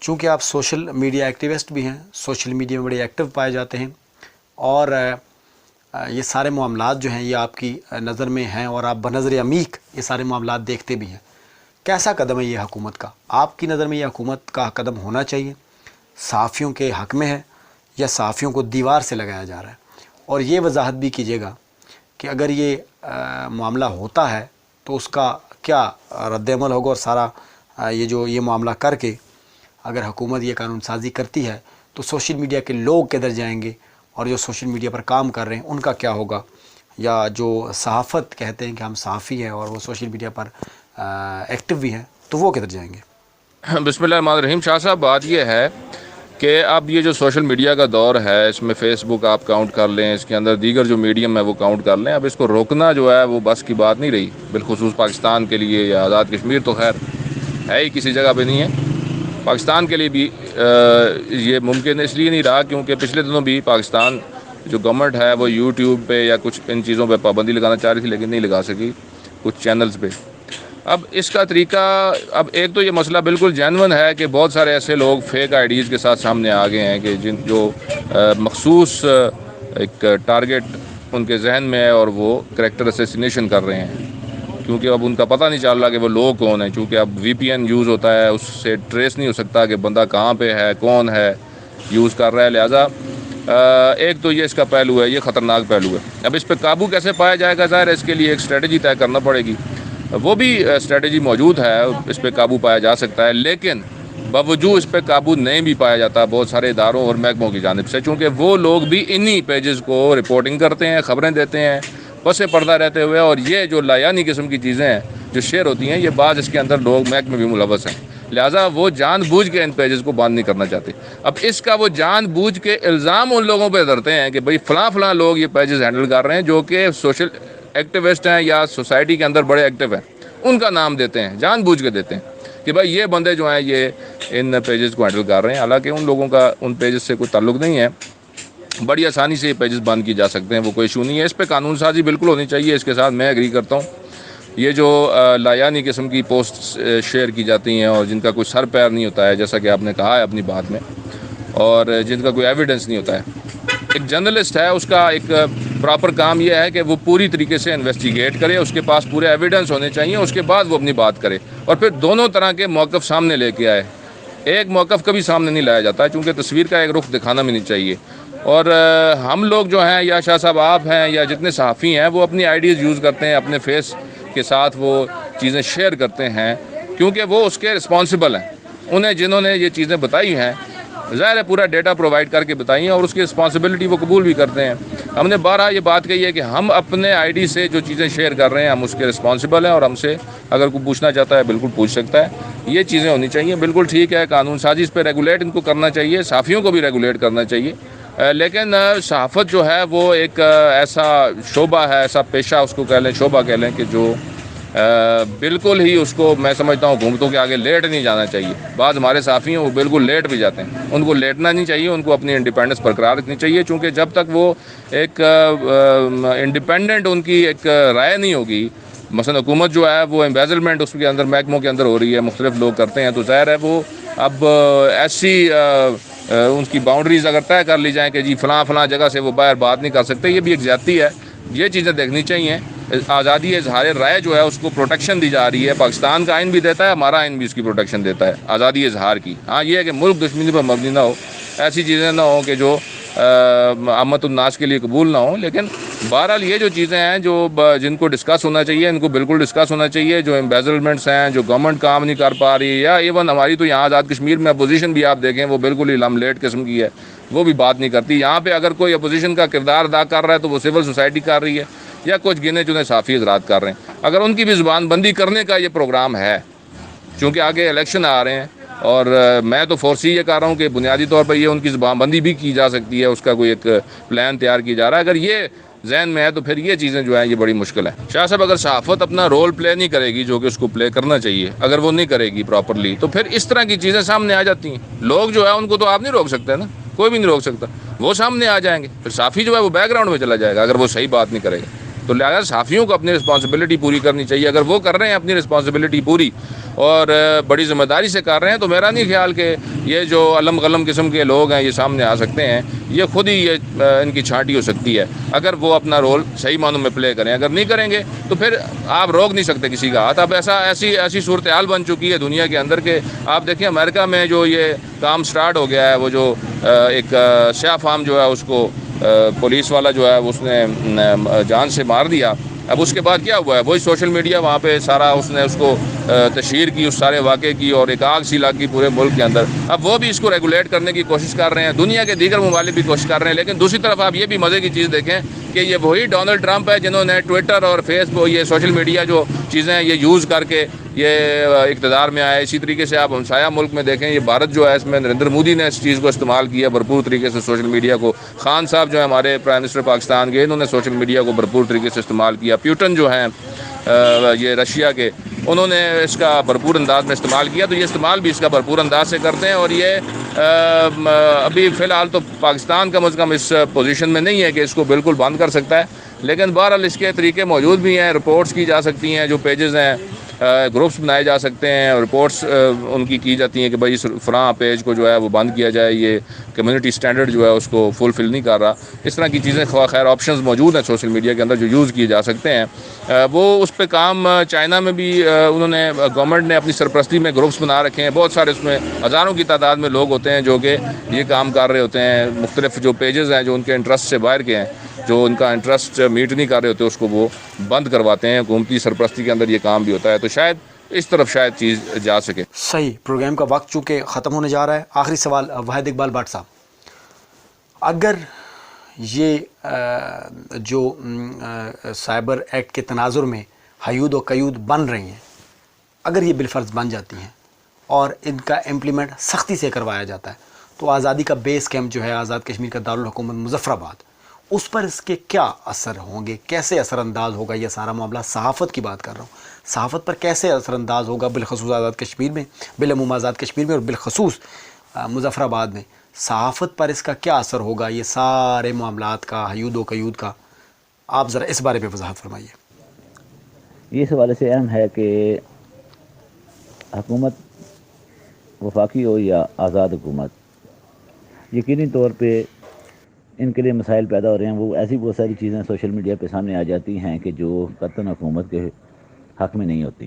[SPEAKER 1] چونکہ آپ سوشل میڈیا ایکٹیوسٹ بھی ہیں, سوشل میڈیا میں بڑے ایکٹیو پائے جاتے ہیں اور یہ سارے معاملات جو ہیں یہ آپ کی نظر میں ہیں اور آپ بنظر عمیق یہ سارے معاملات دیکھتے بھی ہیں. کیسا قدم ہے یہ حکومت کا؟ آپ کی نظر میں یہ حکومت کا قدم ہونا چاہیے, صحافیوں کے حق میں ہے یا صحافیوں کو دیوار سے لگایا جا رہا ہے؟ اور یہ وضاحت بھی کیجیے گا کہ اگر یہ معاملہ ہوتا ہے تو اس کا کیا رد عمل ہوگا اور سارا یہ معاملہ کر کے اگر حکومت یہ قانون سازی کرتی ہے تو سوشل میڈیا کے لوگ کدھر جائیں گے اور جو سوشل میڈیا پر کام کر رہے ہیں ان کا کیا ہوگا, یا جو صحافت کہتے ہیں کہ ہم صحافی ہیں اور وہ سوشل میڈیا پر ایکٹیو بھی ہیں تو وہ کدھر جائیں گے؟
[SPEAKER 6] بسم اللہ الرحمن الرحیم. شاہ صاحب بات یہ ہے کہ اب یہ جو سوشل میڈیا کا دور ہے، اس میں فیس بک آپ کاؤنٹ کر لیں، اس کے اندر دیگر جو میڈیم ہے وہ کاؤنٹ کر لیں، اب اس کو روکنا جو ہے وہ بس کی بات نہیں رہی، بالخصوص پاکستان کے لیے یا آزاد کشمیر تو خیر ہے ہی کسی جگہ پہ نہیں ہے، پاکستان کے لیے بھی یہ ممکن اس لیے نہیں رہا کیونکہ پچھلے دنوں بھی پاکستان جو گورنمنٹ ہے وہ یوٹیوب پہ یا کچھ ان چیزوں پہ پابندی لگانا چاہ رہی تھی لیکن نہیں لگا سکی کچھ چینلز پہ۔ اب اس کا طریقہ، اب ایک تو یہ مسئلہ بالکل جینون ہے کہ بہت سارے ایسے لوگ فیک آئی ڈیز کے ساتھ سامنے آ گئے ہیں کہ جو مخصوص ایک ٹارگٹ ان کے ذہن میں ہے اور وہ کریکٹر اسیسینیشن کر رہے ہیں، کیونکہ اب ان کا پتہ نہیں چل رہا کہ وہ لوگ کون ہیں، چونکہ اب وی پی این یوز ہوتا ہے، اس سے ٹریس نہیں ہو سکتا کہ بندہ کہاں پہ ہے، کون ہے یوز کر رہا ہے، لہٰذا ایک تو یہ اس کا پہلو ہے، یہ خطرناک پہلو ہے۔ اب اس پہ قابو کیسے پایا جائے گا، ظاہر ہے اس کے لیے ایک اسٹریٹجی طے کرنا پڑے گی، وہ بھی اسٹریٹجی موجود ہے، اس پہ قابو پایا جا سکتا ہے، لیکن باوجود اس پہ قابو نہیں بھی پایا جاتا بہت سارے اداروں اور محکموں کی جانب سے، چونکہ وہ لوگ بھی انہی پیجز کو رپورٹنگ کرتے ہیں، خبریں دیتے ہیں پس پردہ رہتے ہوئے، اور یہ جو لایانی قسم کی چیزیں ہیں جو شیئر ہوتی ہیں، یہ بعض اس کے اندر لوگ محکمے بھی ملوث ہیں، لہٰذا وہ جان بوجھ کے ان پیجز کو بند نہیں کرنا چاہتے۔ اب اس کا وہ جان بوجھ کے الزام ان لوگوں پہ دھرتے ہیں کہ بھئی فلاں فلاں لوگ یہ پیجز ہینڈل کر رہے ہیں جو کہ سوشل ایکٹیوسٹ ہیں یا سوسائٹی کے اندر بڑے ایکٹیو ہیں، ان کا نام دیتے ہیں، جان بوجھ کے دیتے ہیں کہ بھائی یہ بندے جو ہیں یہ ان پیجز کو ہینڈل کر رہے ہیں، حالانکہ ان لوگوں کا ان پیجز سے کوئی تعلق نہیں ہے، بڑی آسانی سے یہ پیجز بند کی جا سکتے ہیں، وہ کوئی ایشو نہیں ہے۔ اس پہ قانون سازی بالکل ہونی چاہیے، اس کے ساتھ میں ایگری کرتا ہوں۔ یہ جو لایانی قسم کی پوسٹ شیئر کی جاتی ہیں اور جن کا کوئی سر پیر نہیں ہوتا ہے، جیسا کہ آپ نے کہا ہے اپنی بات میں، اور جن کا کوئی ایویڈنس نہیں ہوتا ہے، ایک جرنلسٹ ہے، اس کا ایک پراپر کام یہ ہے کہ وہ پوری طریقے سے انویسٹیگیٹ کرے، اس کے پاس پورے ایویڈنس ہونے چاہیے، اس کے بعد وہ اپنی بات کرے اور پھر دونوں طرح کے موقف سامنے لے کے آئے۔ ایک موقف کبھی سامنے نہیں لایا جاتا ہے، چونکہ تصویر کا ایک رخ دکھانا بھی نہیں چاہیے، اور ہم لوگ جو ہیں یا شاہ صاحب آپ ہیں یا جتنے صحافی ہیں وہ اپنی آئیڈیز یوز کرتے ہیں، اپنے فیس کے ساتھ وہ چیزیں شیئر کرتے ہیں کیونکہ وہ اس کے رسپانسبل ہیں، انہیں جنہوں نے یہ چیزیں بتائی ہیں ظاہر ہے پورا ڈیٹا پرووائڈ کر کے بتائی ہیں اور اس کی رسپانسبلٹی وہ قبول بھی کرتے ہیں۔ ہم نے بارہا یہ بات کہی ہے کہ ہم اپنے آئی ڈی سے جو چیزیں شیئر کر رہے ہیں ہم اس کے رسپانسبل ہیں، اور ہم سے اگر کوئی پوچھنا چاہتا ہے بالکل پوچھ سکتا ہے، یہ چیزیں ہونی چاہیے، بالکل ٹھیک ہے، قانون سازی اس پہ ریگولیٹ ان کو کرنا چاہیے، صحافیوں کو بھی ریگولیٹ کرنا چاہیے، لیکن صحافت جو ہے وہ ایک ایسا شعبہ ہے، ایسا پیشہ اس کو کہہ لیں، شعبہ کہہ لیں، کہ جو بالکل ہی اس کو میں سمجھتا ہوں حکومتوں کے آگے لیٹ نہیں جانا چاہیے۔ بعض ہمارے صحافی ہیں وہ بالکل لیٹ بھی جاتے ہیں، ان کو لیٹنا نہیں چاہیے، ان کو اپنی انڈیپینڈنس برقرار رکھنی چاہیے، چونکہ جب تک وہ ایک انڈیپینڈنٹ ان کی ایک رائے نہیں ہوگی، مثلا حکومت جو ہے وہ امبیزلمنٹ اس کے اندر محکموں کے اندر ہو رہی ہے، مختلف لوگ کرتے ہیں، تو ظاہر ہے وہ اب ایسی ان کی باؤنڈریز اگر طے کر لی جائیں کہ جی فلاں فلاں جگہ سے وہ باہر بات نہیں کر سکتے، یہ بھی ایک زیادتی ہے، یہ چیزیں دیکھنی چاہیے۔ آزادی اظہار رائے جو ہے اس کو پروٹیکشن دی جا رہی ہے، پاکستان کا آئین بھی دیتا ہے، ہمارا آئین بھی اس کی پروٹیکشن دیتا ہے آزادی اظہار کی۔ ہاں یہ ہے کہ ملک دشمنی پر مبنی نہ ہو، ایسی چیزیں نہ ہوں کہ جو عامت الناس کے لیے قبول نہ ہوں، لیکن بہرحال یہ جو چیزیں ہیں جو جن کو ڈسکس ہونا چاہیے ان کو بالکل ڈسکس ہونا چاہیے، جو امبیزلمنٹس ہیں، جو گورنمنٹ کام نہیں کر پا رہی، یا ایون ہماری تو یہاں آزاد کشمیر میں اپوزیشن بھی آپ دیکھیں وہ بالکل ہی لملیٹ قسم کی ہے، وہ بھی بات نہیں کرتی۔ یہاں پہ اگر کوئی اپوزیشن کا کردار ادا کر رہا ہے تو وہ سول سوسائٹی کر رہی ہے یا کچھ گنے چنے صحافی حضرات کر رہے ہیں۔ اگر ان کی بھی زبان بندی کرنے کا یہ پروگرام ہے، چونکہ آگے الیکشن آ رہے ہیں، اور میں تو فورسی یہ کہہ رہا ہوں کہ بنیادی طور پر یہ ان کی زبان بندی بھی کی جا سکتی ہے، اس کا کوئی ایک پلان تیار کیا جا رہا ہے، اگر یہ ذہن میں ہے تو پھر یہ چیزیں جو ہیں یہ بڑی مشکل ہے۔ شاہ صاحب اگر صحافت اپنا رول پلے نہیں کرے گی جو کہ اس کو پلے کرنا چاہیے، اگر وہ نہیں کرے گی پراپرلی، تو پھر اس طرح کی چیزیں سامنے آ جاتی ہیں۔ لوگ جو ہے ان کو تو آپ نہیں روک سکتے نا، کوئی بھی نہیں روک سکتا، وہ سامنے آ جائیں گے، پھر صحافی جو ہے وہ بیک گراؤنڈ میں چلا جائے گا اگر وہ صحیح بات نہیں کرے گا۔ تو لہٰذا صحافیوں کو اپنی رسپانسبلٹی پوری کرنی چاہیے، اگر وہ کر رہے ہیں اپنی رسپانسبلٹی پوری اور بڑی ذمہ داری سے کر رہے ہیں، تو میرا نہیں خیال کہ یہ جو علم غلم قسم کے لوگ ہیں یہ سامنے آ سکتے ہیں، یہ خود ہی یہ ان کی چھانٹی ہو سکتی ہے اگر وہ اپنا رول صحیح معنوں میں پلے کریں۔ اگر نہیں کریں گے تو پھر آپ روک نہیں سکتے کسی کا ہاتھ۔ اب ایسی صورتحال بن چکی ہے دنیا کے اندر کہ آپ دیکھیں امریکہ میں جو یہ کام سٹارٹ ہو گیا ہے، وہ جو ایک سیاہ فام جو ہے اس کو پولیس والا جو ہے اس نے جان سے مار دیا، اب اس کے بعد کیا ہوا ہے، وہی سوشل میڈیا وہاں پہ سارا اس نے اس کو تشہیر کی اس سارے واقعے کی، اور ایک آگ سی لگ گئی پورے ملک کے اندر۔ اب وہ بھی اس کو ریگولیٹ کرنے کی کوشش کر رہے ہیں، دنیا کے دیگر ممالک بھی کوشش کر رہے ہیں، لیکن دوسری طرف آپ یہ بھی مزے کی چیز دیکھیں کہ یہ وہی ڈونلڈ ٹرمپ ہے جنہوں نے ٹویٹر اور فیس بک، یہ سوشل میڈیا جو چیزیں ہیں یہ یوز کر کے یہ اقتدار میں آیا. اسی طریقے سے آپ ہمسایہ ملک میں دیکھیں, یہ بھارت جو ہے اس میں نریندر مودی نے اس چیز کو استعمال کیا بھرپور طریقے سے سوشل میڈیا کو. خان صاحب جو ہے ہمارے پرائم منسٹر پاکستان کے, انہوں نے سوشل میڈیا کو بھرپور طریقے سے استعمال کیا. پیوٹن جو ہیں یہ رشیا کے, انہوں نے اس کا بھرپور انداز میں استعمال کیا. تو یہ استعمال بھی اس کا بھرپور انداز سے کرتے ہیں, اور یہ ابھی فی الحال تو پاکستان کم از کم اس پوزیشن میں نہیں ہے کہ اس کو بالکل بند کر سکتا ہے, لیکن بہرحال اس کے طریقے موجود بھی ہیں. رپورٹس کی جا سکتی ہیں, جو پیجز ہیں گروپس بنائے جا سکتے ہیں, رپورٹس ان کی جاتی ہیں کہ بھائی فلاں پیج کو جو ہے وہ بند کیا جائے, یہ کمیونٹی اسٹینڈرڈ جو ہے اس کو فلفل نہیں کر رہا. اس طرح کی چیزیں خیر آپشنز موجود ہیں سوشل میڈیا کے اندر جو یوز کیے جا سکتے ہیں. وہ اس پہ کام چائنا میں بھی انہوں نے, گورنمنٹ نے اپنی سرپرستی میں گروپس بنا رکھے ہیں. بہت سارے اس میں ہزاروں کی تعداد میں لوگ ہوتے ہیں جو کہ یہ کام کر رہے ہوتے ہیں. مختلف جو پیجز ہیں جو ان کے انٹرسٹ سے باہر کے ہیں, جو ان کا انٹرسٹ میٹ نہیں کر رہے ہوتے, اس کو وہ بند کرواتے ہیں. حکومتی سرپرستی کے اندر یہ کام بھی ہوتا ہے. تو شاید اس طرف شاید چیز جا سکے.
[SPEAKER 1] صحیح. پروگرام کا وقت چونکہ ختم ہونے جا رہا ہے, آخری سوال واحد اقبال بٹ صاحب, اگر یہ جو سائبر ایکٹ کے تناظر میں حیود و قیود بن رہی ہیں, اگر یہ بالفرض بن جاتی ہیں اور ان کا امپلیمنٹ سختی سے کروایا جاتا ہے, تو آزادی کا بیس کیمپ جو ہے آزاد کشمیر کا دارالحکومت مظفر آباد, اس پر اس کے کیا اثر ہوں گے, کیسے اثر انداز ہوگا یہ سارا معاملہ؟ صحافت کی بات کر رہا ہوں, صحافت پر کیسے اثر انداز ہوگا, بالخصوص آزاد کشمیر میں, بالعموم آزاد کشمیر میں اور بالخصوص مظفر آباد میں صحافت پر اس کا کیا اثر ہوگا, یہ سارے معاملات کا, حیود و قیود کا؟ آپ ذرا اس بارے میں وضاحت فرمائیے.
[SPEAKER 3] یہ اس حوالے سے اہم ہے کہ حکومت وفاقی ہو یا آزاد حکومت, یقینی طور پہ ان کے لیے مسائل پیدا ہو رہے ہیں. وہ ایسی بہت ساری چیزیں سوشل میڈیا پہ سامنے آ جاتی ہیں کہ جو قطعاً حکومت کے حق میں نہیں ہوتی.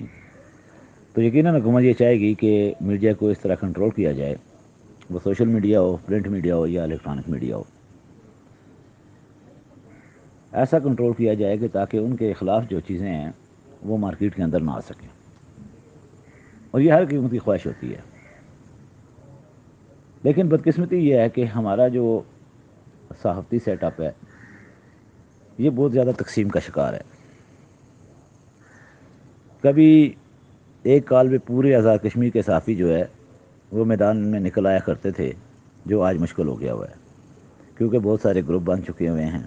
[SPEAKER 3] تو یقیناً حکومت یہ چاہے گی کہ میڈیا کو اس طرح کنٹرول کیا جائے, وہ سوشل میڈیا ہو, پرنٹ میڈیا ہو یا الیکٹرانک میڈیا ہو, ایسا کنٹرول کیا جائے کہ تاکہ ان کے خلاف جو چیزیں ہیں وہ مارکیٹ کے اندر نہ آ سکیں. اور یہ ہر حکومت کی خواہش ہوتی ہے. لیکن بدقسمتی یہ ہے کہ ہمارا جو صحافتی سیٹ اپ ہے یہ بہت زیادہ تقسیم کا شکار ہے. کبھی ایک کال میں پورے آزاد کشمیر کے صحافی جو ہے وہ میدان میں نکل آیا کرتے تھے, جو آج مشکل ہو گیا ہوا ہے, کیونکہ بہت سارے گروپ بن چکے ہوئے ہیں.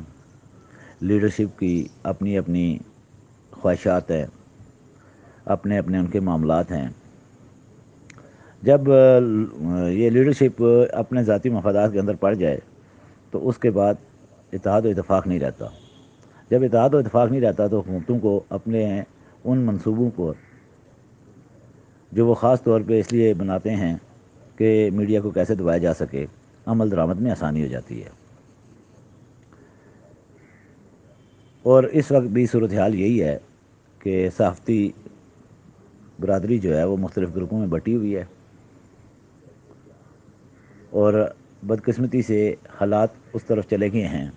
[SPEAKER 3] لیڈرشپ کی اپنی اپنی خواہشات ہیں, اپنے اپنے ان کے معاملات ہیں. جب یہ لیڈرشپ اپنے ذاتی مفادات کے اندر پڑ جائے تو اس کے بعد اتحاد و اتفاق نہیں رہتا. جب اتحاد و اتفاق نہیں رہتا تو حکومتوں کو اپنے ان منصوبوں کو, جو وہ خاص طور پہ اس لیے بناتے ہیں کہ میڈیا کو کیسے دبایا جا سکے, عمل درآمد میں آسانی ہو جاتی ہے. اور اس وقت بھی صورتحال یہی ہے کہ صحافتی برادری جو ہے وہ مختلف گروپوں میں بٹی ہوئی ہے, اور بدقسمتی سے حالات اس طرف چلے گئے ہیں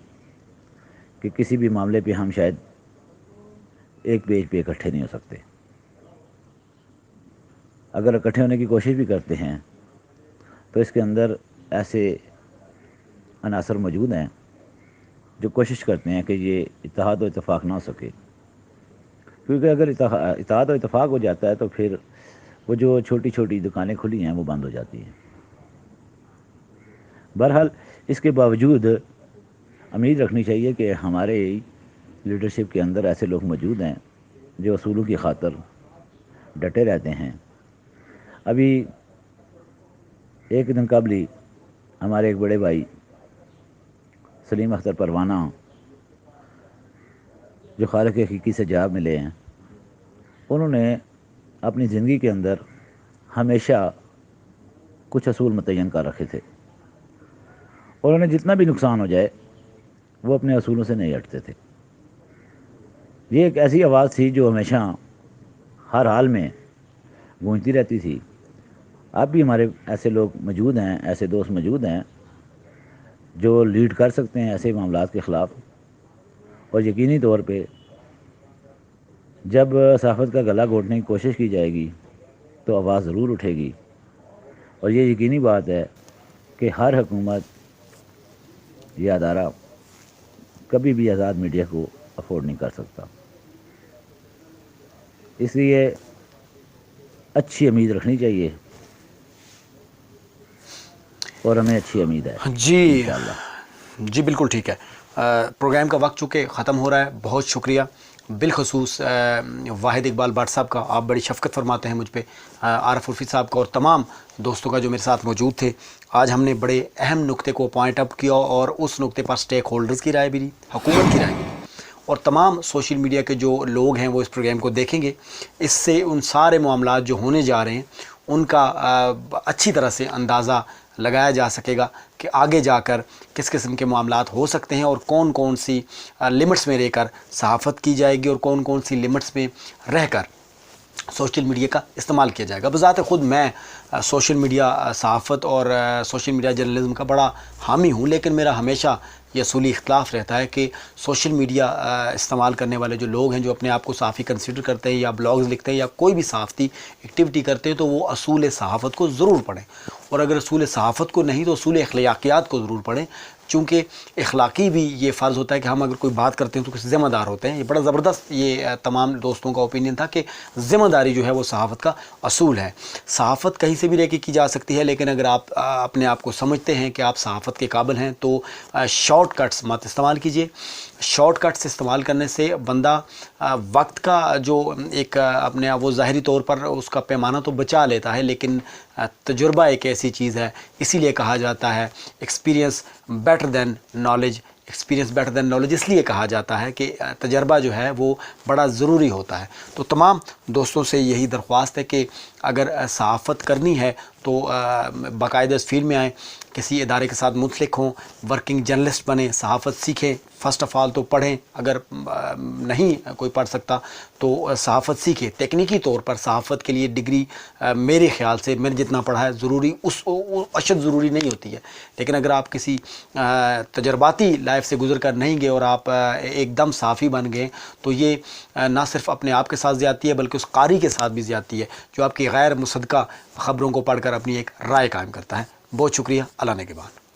[SPEAKER 3] کہ کسی بھی معاملے پہ ہم شاید ایک پیج پہ اکٹھے نہیں ہو سکتے. اگر اکٹھے ہونے کی کوشش بھی کرتے ہیں تو اس کے اندر ایسے عناصر موجود ہیں جو کوشش کرتے ہیں کہ یہ اتحاد و اتفاق نہ ہو سکے. کیونکہ اگر اتحاد و اتفاق ہو جاتا ہے تو پھر وہ جو چھوٹی چھوٹی دکانیں کھلی ہیں وہ بند ہو جاتی ہیں. بہرحال اس کے باوجود امید رکھنی چاہیے کہ ہمارے لیڈرشپ کے اندر ایسے لوگ موجود ہیں جو اصولوں کی خاطر ڈٹے رہتے ہیں. ابھی ایک دن قبل ہی ہمارے ایک بڑے بھائی سلیم اختر پروانہ, جو خالق حقیقی سے جواب ملے ہیں, انہوں نے اپنی زندگی کے اندر ہمیشہ کچھ اصول متعین کر رکھے تھے, اور انہیں جتنا بھی نقصان ہو جائے وہ اپنے اصولوں سے نہیں ہٹتے تھے. یہ ایک ایسی آواز تھی جو ہمیشہ ہر حال میں گونجتی رہتی تھی. اب بھی ہمارے ایسے لوگ موجود ہیں, ایسے دوست موجود ہیں جو لیڈ کر سکتے ہیں ایسے معاملات کے خلاف. اور یقینی طور پہ جب صحافت کا گلا گھونٹنے کی کوشش کی جائے گی تو آواز ضرور اٹھے گی. اور یہ یقینی بات ہے کہ ہر حکومت یہ ادارہ کبھی بھی آزاد میڈیا کو افورڈ نہیں کر سکتا. اس لیے اچھی امید رکھنی چاہیے اور ہمیں اچھی امید ہے
[SPEAKER 1] جی
[SPEAKER 3] انشاءاللہ۔
[SPEAKER 1] جی بالکل ٹھیک ہے۔ پروگرام کا وقت چونکہ ختم ہو رہا ہے، بہت شکریہ بالخصوص واحد اقبال بٹ صاحب کا، آپ بڑی شفقت فرماتے ہیں مجھ پہ، عارف عرفی صاحب کا اور تمام دوستوں کا جو میرے ساتھ موجود تھے۔ آج ہم نے بڑے اہم نقطے کو پوائنٹ اپ کیا اور اس نقطے پر سٹیک ہولڈرز کی رائے بھی لی، حکومت کی رائے بھی لی، اور تمام سوشل میڈیا کے جو لوگ ہیں وہ اس پروگرام کو دیکھیں گے، اس سے ان سارے معاملات جو ہونے جا رہے ہیں ان کا اچھی طرح سے اندازہ لگایا جا سکے گا کہ آگے جا کر کس قسم کے معاملات ہو سکتے ہیں اور کون کون سی لمٹس میں رہ کر صحافت کی جائے گی اور کون کون سی لمٹس میں رہ کر سوشل میڈیا کا استعمال کیا جائے گا۔ بذات خود میں سوشل میڈیا صحافت اور سوشل میڈیا جرنلزم کا بڑا حامی ہوں، لیکن میرا ہمیشہ یہ اصولی اختلاف رہتا ہے کہ سوشل میڈیا استعمال کرنے والے جو لوگ ہیں، جو اپنے آپ کو صحافی کنسیڈر کرتے ہیں یا بلاگز لکھتے ہیں یا کوئی بھی صحافتی ایکٹیویٹی کرتے ہیں، تو وہ اصول صحافت کو ضرور پڑھیں، اور اگر اصول صحافت کو نہیں تو اصول اخلاقیات کو ضرور پڑھیں، چونکہ اخلاقی بھی یہ فرض ہوتا ہے کہ ہم اگر کوئی بات کرتے ہیں تو کسی ذمہ دار ہوتے ہیں۔ یہ بڑا زبردست یہ تمام دوستوں کا اوپینین تھا کہ ذمہ داری جو ہے وہ صحافت کا اصول ہے۔ صحافت کہیں سے بھی رہ کے کی جا سکتی ہے، لیکن اگر آپ اپنے آپ کو سمجھتے ہیں کہ آپ صحافت کے قابل ہیں تو شارٹ کٹس مت استعمال کیجیے۔ شارٹ کٹس استعمال کرنے سے بندہ وقت کا جو ایک اپنے وہ ظاہری طور پر اس کا پیمانہ تو بچا لیتا ہے، لیکن تجربہ ایک ایسی چیز ہے، اسی لیے کہا جاتا ہے experience better than knowledge. Experience better than knowledge اس لیے کہا جاتا ہے کہ تجربہ جو ہے وہ بڑا ضروری ہوتا ہے۔ تو تمام دوستوں سے یہی درخواست ہے کہ اگر صحافت کرنی ہے تو باقاعدہ اس فیلڈ میں آئیں، کسی ادارے کے ساتھ منسلک ہوں، ورکنگ جرنلسٹ بنیں، صحافت سیکھیں۔ فرسٹ آف آل تو پڑھیں، اگر نہیں کوئی پڑھ سکتا تو صحافت سیکھیں۔ تکنیکی طور پر صحافت کے لیے ڈگری میرے خیال سے میں نے جتنا پڑھا ہے ضروری اس اشد ضروری نہیں ہوتی ہے، لیکن اگر آپ کسی تجرباتی لائف سے گزر کر نہیں گئے اور آپ ایک دم صحافی بن گئے تو یہ نہ صرف اپنے آپ کے ساتھ زیادتی ہے بلکہ اس قاری کے ساتھ بھی زیادتی ہے جو آپ کی غیر مصدقہ خبروں کو پڑھ کر اپنی ایک رائے قائم کرتا ہے۔ بہت شکریہ، اللہ نگہبان۔